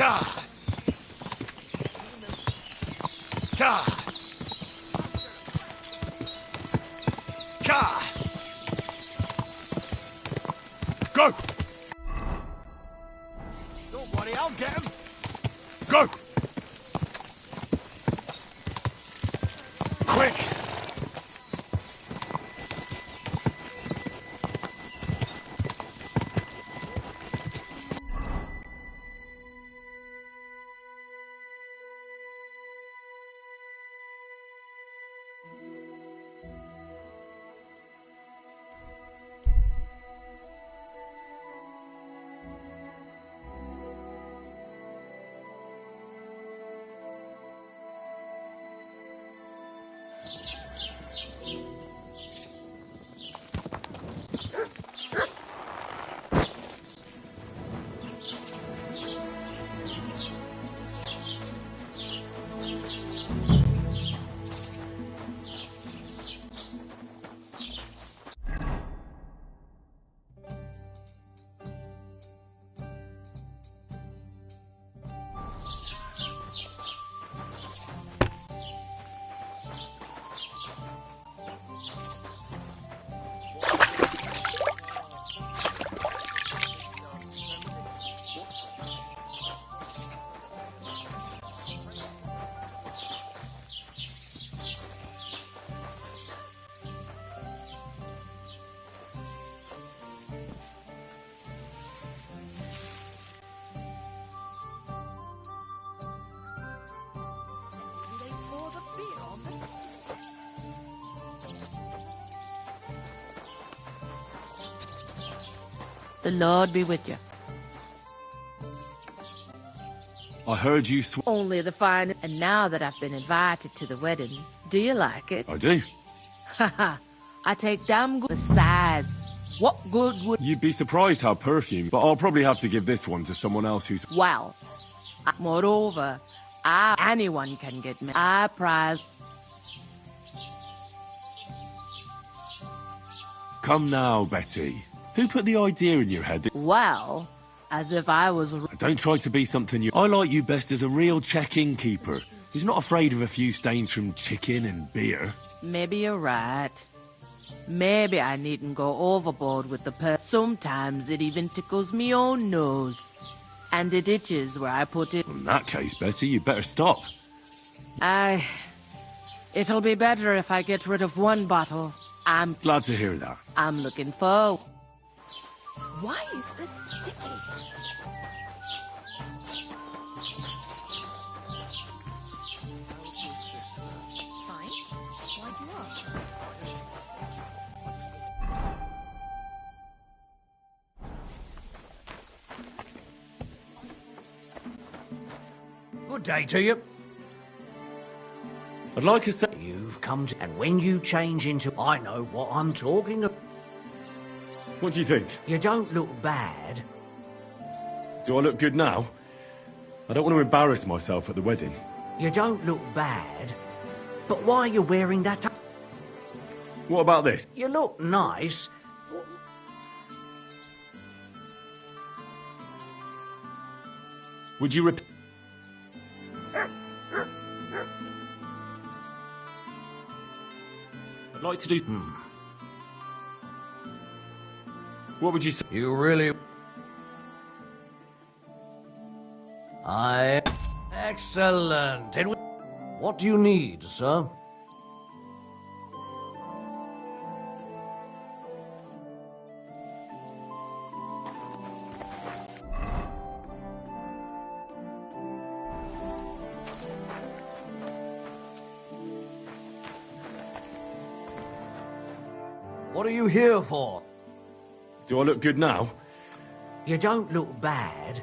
Ka! Ka! Ka! Go! Don't worry, I'll get him. Go! Quick! The Lord be with you. I heard you Only the fine. And now that I've been invited to the wedding, do you like it? I do. Haha, I take damn good. Besides, what good would... You'd be surprised how perfume, but I'll probably have to give this one to someone else who's... Well, moreover, anyone can get me. I prize... Come now, Betty. Who put the idea in your head that... Well, as if I was... Don't try to be something you... I like you best as a real check-in keeper, who's not afraid of a few stains from chicken and beer. Maybe you're right. Maybe I needn't go overboard with the Sometimes it even tickles me own nose. And it itches where I put it. In that case, Betty, you better stop. It'll be better if I get rid of one bottle. I'm... Glad to hear that. I'm looking for... Why is this sticky? Good day to you. I'd like to say... You've come to... And when you change into... I know what I'm talking about. What do you think? You don't look bad. Do I look good now? I don't want to embarrass myself at the wedding. You don't look bad. But why are you wearing that... What about this? You look nice. Would you rip... I'd like to do... What would you say? You really... Excellent. What do you need, sir? What are you here for? Do I look good now? You don't look bad.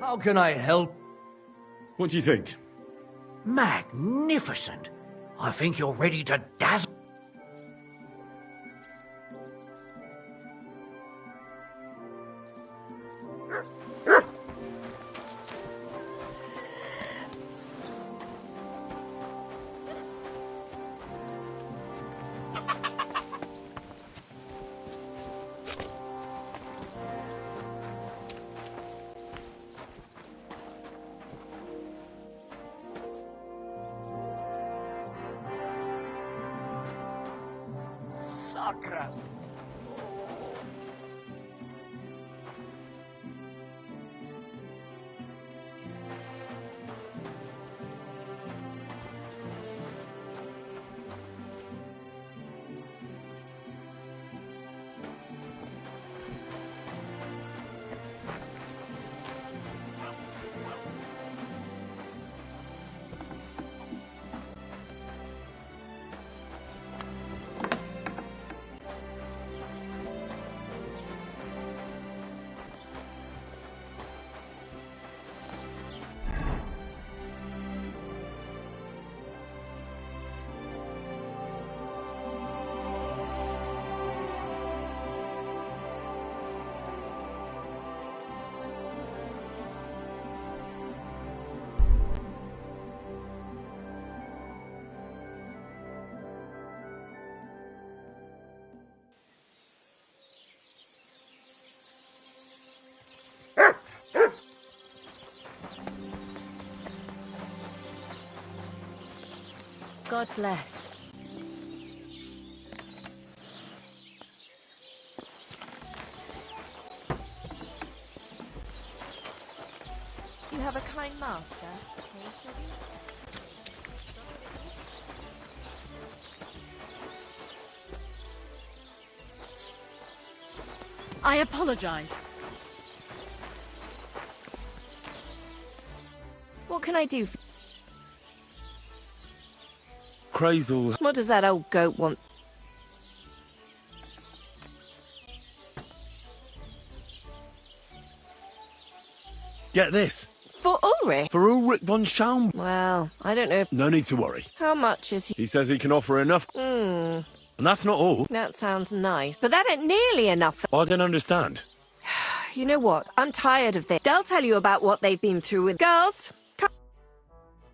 How can I help? What do you think? Magnificent. I think you're ready to dazzle. Sacra. God bless. You have a kind master. I apologize. What can I do for... Crazel. What does that old goat want? Get this. For Ulrich? For Ulrich von Schaum. Well, I don't know if... No need to worry. How much is he? He says he can offer enough. Hmm. And that's not all. That sounds nice, but that ain't nearly enough. I don't understand. You know what? I'm tired of this. They'll tell you about what they've been through with... Girls? Come.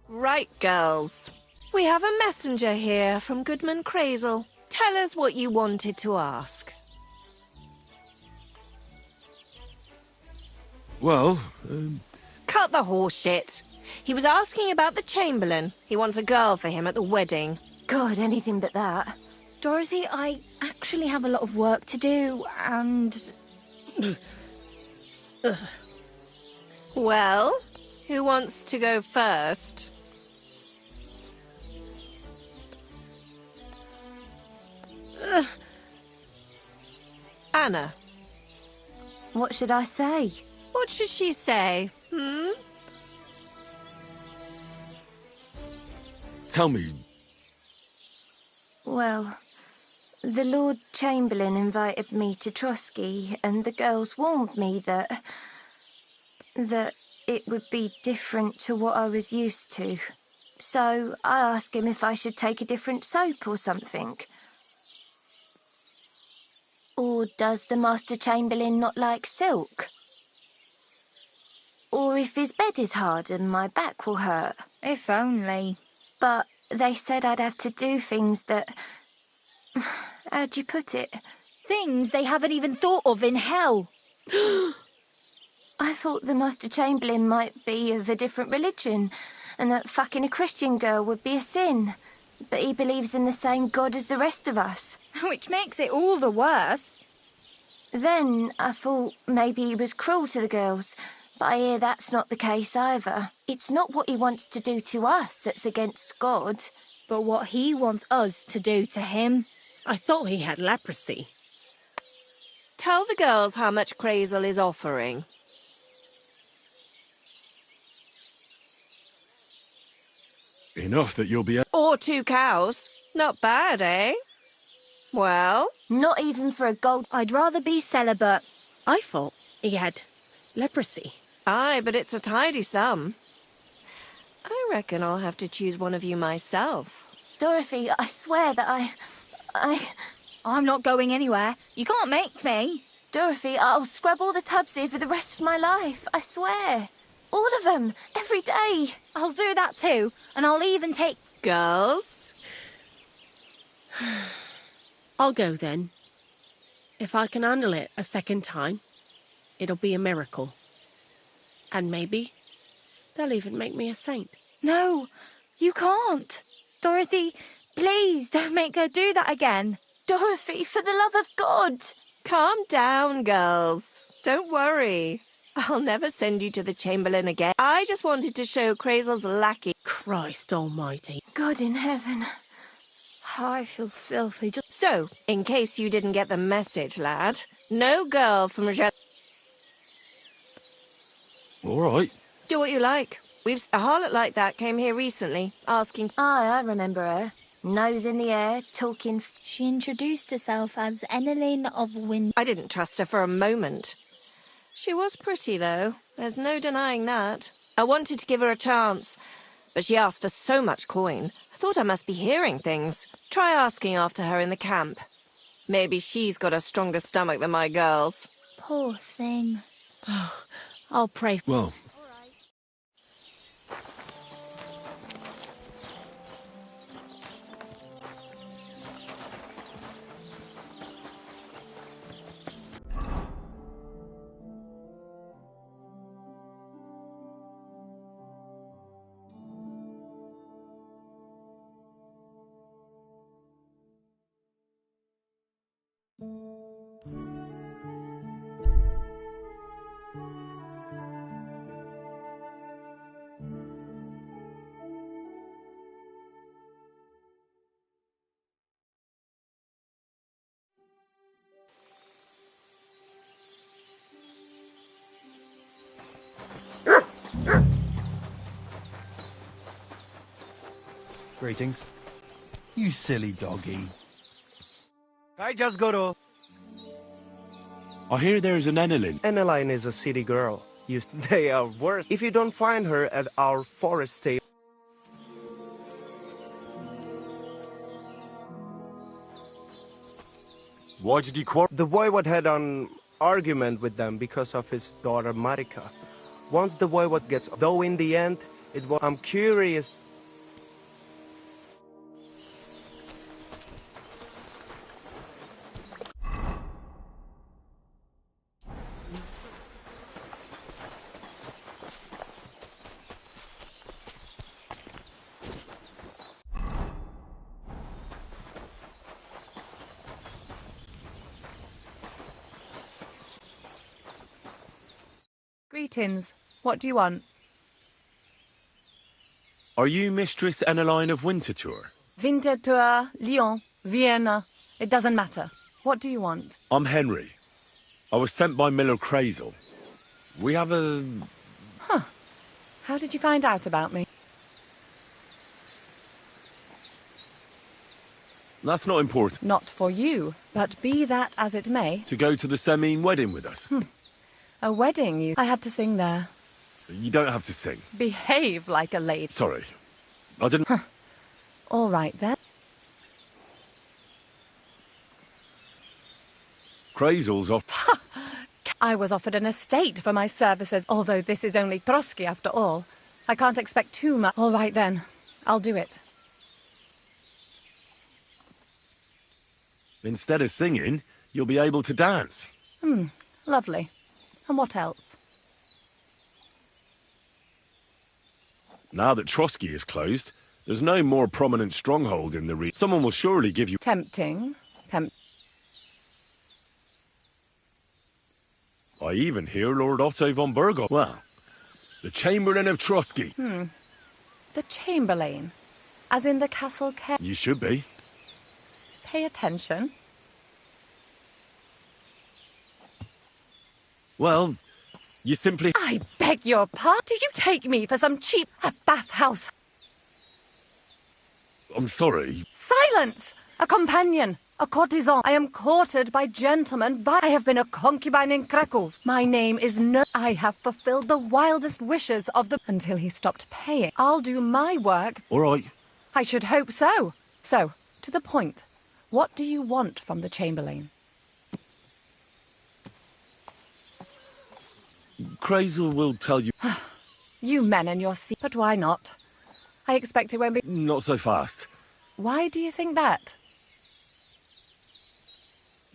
Right, girls. We have a messenger here from Goodman Crazel. Tell us what you wanted to ask. Well, Cut the horse shit. He was asking about the Chamberlain. He wants a girl for him at the wedding. God, anything but that. Dorothy, I actually have a lot of work to do, and... Well, who wants to go first? Anna. What should I say? What should she say? Hmm? tell me. Well, the Lord Chamberlain invited me to Trotsky, and the girls warned me that it would be different to what I was used to. So I asked him if I should take a different soap or something. Or does the Master Chamberlain not like silk? Or if his bed is hard and my back will hurt. If only. But they said I'd have to do things that... How'd you put it? Things they haven't even thought of in hell. I thought the Master Chamberlain might be of a different religion, and that fucking a Christian girl would be a sin. But he believes in the same God as the rest of us. Which makes it all the worse. Then I thought maybe he was cruel to the girls, but I hear that's not the case either. It's not what he wants to do to us that's against God. But what he wants us to do to him. I thought he had leprosy. Tell the girls how much Crazel is offering. Enough that you'll be... Or 2 cows. Not bad, eh? Well? Not even for a gold... I'd rather be celibate. I thought he had leprosy. Aye, but it's a tidy sum. I reckon I'll have to choose one of you myself. Dorothy, I swear that I'm not going anywhere. You can't make me. Dorothy, I'll scrub all the tubs here for the rest of my life. I swear. All of them. Every day. I'll do that too. And I'll even take... Girls? I'll go then. If I can handle it a second time, it'll be a miracle. And maybe they'll even make me a saint. No, you can't. Dorothy, please don't make her do that again. Dorothy, for the love of God. Calm down, girls. Don't worry. I'll never send you to the Chamberlain again. I just wanted to show Crazel's lackey. Christ almighty. God in heaven. I feel filthy. So, in case you didn't get the message, lad, no girl from All right. Do what you like. A harlot like that came here recently, asking... Aye, I remember her. Nose in the air, talking... She introduced herself as Eneline of Wind. I didn't trust her for a moment. She was pretty, though. There's no denying that. I wanted to give her a chance, but she asked for so much coin. I thought I must be hearing things. Try asking after her in the camp. Maybe she's got a stronger stomach than my girls. Poor thing. I'll pray. Well... Greetings. You silly doggy. I just got off. I hear there's an Eneline. Eneline is a city girl. They are worse. If you don't find her at our forest stable... Why did you quarrel? The voivode had an argument with them because of his daughter Marika. Once the voivode gets... Though in the end, it was... I'm curious... Greetings. What do you want? Are you Mistress Eneline of Winterthur? Winterthur, Lyon, Vienna. It doesn't matter. What do you want? I'm Henry. I was sent by Miller Crazel. We have a... Huh. How did you find out about me? That's not important. Not for you, but be that as it may. To go to the Semine wedding with us. A wedding, you... I had to sing there. You don't have to sing. Behave like a lady. Sorry. I didn't... All right, then. Crazel's off... I was offered an estate for my services, although this is only Trotsky after all. I can't expect too much. All right, then. I'll do it. Instead of singing, you'll be able to dance. Lovely. And what else? Now that Trotsky is closed, there's no more prominent stronghold in the region. Someone will surely give you... Tempting. I even hear Lord Otto von Burgos. Well, the Chamberlain of Trotsky. The Chamberlain. As in the castle care. You should be. Pay attention. Well, you simply... I beg your pardon. Do you take me for some cheap bathhouse? I'm sorry. Silence! A companion. A courtesan. I am courted by gentlemen. I have been a concubine in Krakow. My name is no... I have fulfilled the wildest wishes of the... Until he stopped paying. I'll do my work. All right. I should hope so. So, to the point. What do you want from the Chamberlain? Crazel will tell you... You men and your sea... But why not? I expect it won't be... Not so fast. Why do you think that?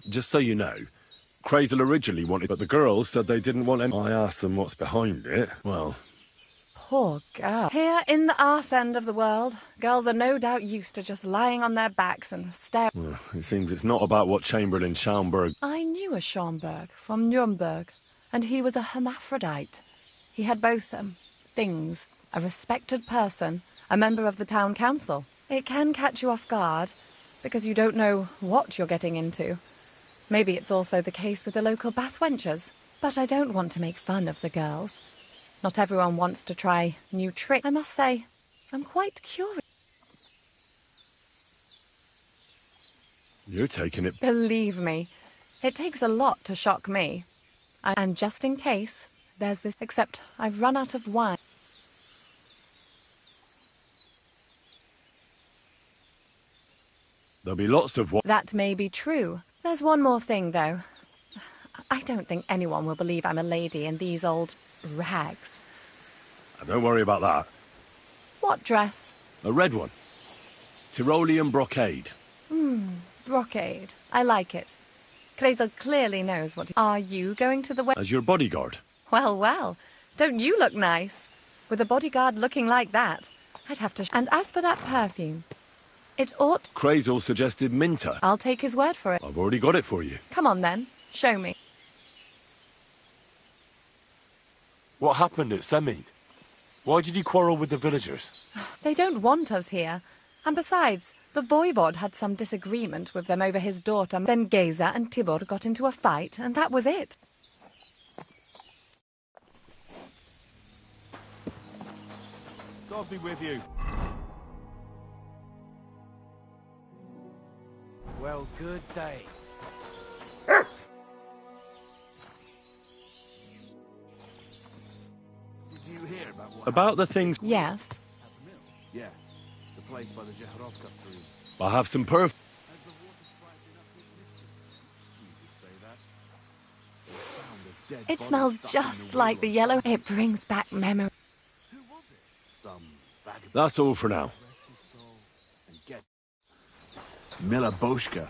Just so you know, Crazel originally wanted... But the girls said they didn't want any... I asked them what's behind it. Well... Poor girl. Here in the arse end of the world, girls are no doubt used to just lying on their backs and staring. Well, it seems it's not about what Chamberlain Schaumburg... I knew a Schaumburg from Nuremberg, and he was a hermaphrodite. He had both, things. A respected person, a member of the town council. It can catch you off guard, because you don't know what you're getting into. Maybe it's also the case with the local bathwenchers. But I don't want to make fun of the girls. Not everyone wants to try new tricks. I must say, I'm quite curious. You're taking it... Believe me, it takes a lot to shock me. And just in case, there's this... Except I've run out of wine. There'll be lots of... That may be true. There's one more thing, though. I don't think anyone will believe I'm a lady in these old... rags. Don't worry about that. What dress? A red one. Tyrolean brocade. Brocade. I like it. Crazel clearly knows what... Are you going to the... As your bodyguard. Well, well. Don't you look nice? With a bodyguard looking like that, I'd have to... And as for that perfume, it ought... Crazel suggested Minter. I'll take his word for it. I've already got it for you. Come on, then. Show me. What happened at Semin? Why did you quarrel with the villagers? They don't want us here. And besides, the voivod had some disagreement with them over his daughter. Then Geza and Tibor got into a fight, and that was it. God be with you. Well, good day. Did you hear about what... About the things... Yes. Yeah, the place by the Jehorovka stream. I have some perf... It smells just like the yellow... It brings back memory. That's all for now. Mila Boschka.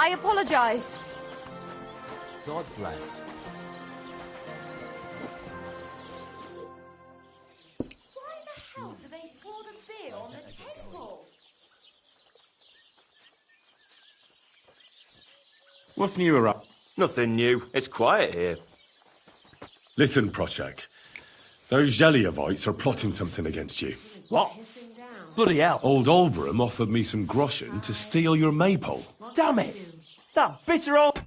I apologize. God bless. Why the hell do they pour the beer on the table? What's new around? Nothing new. It's quiet here. Listen, Prochak. Those Zheliovites are plotting something against you. What? Bloody hell. Old Olbram offered me some groschen to steal your maypole. Damn it! That bitter old...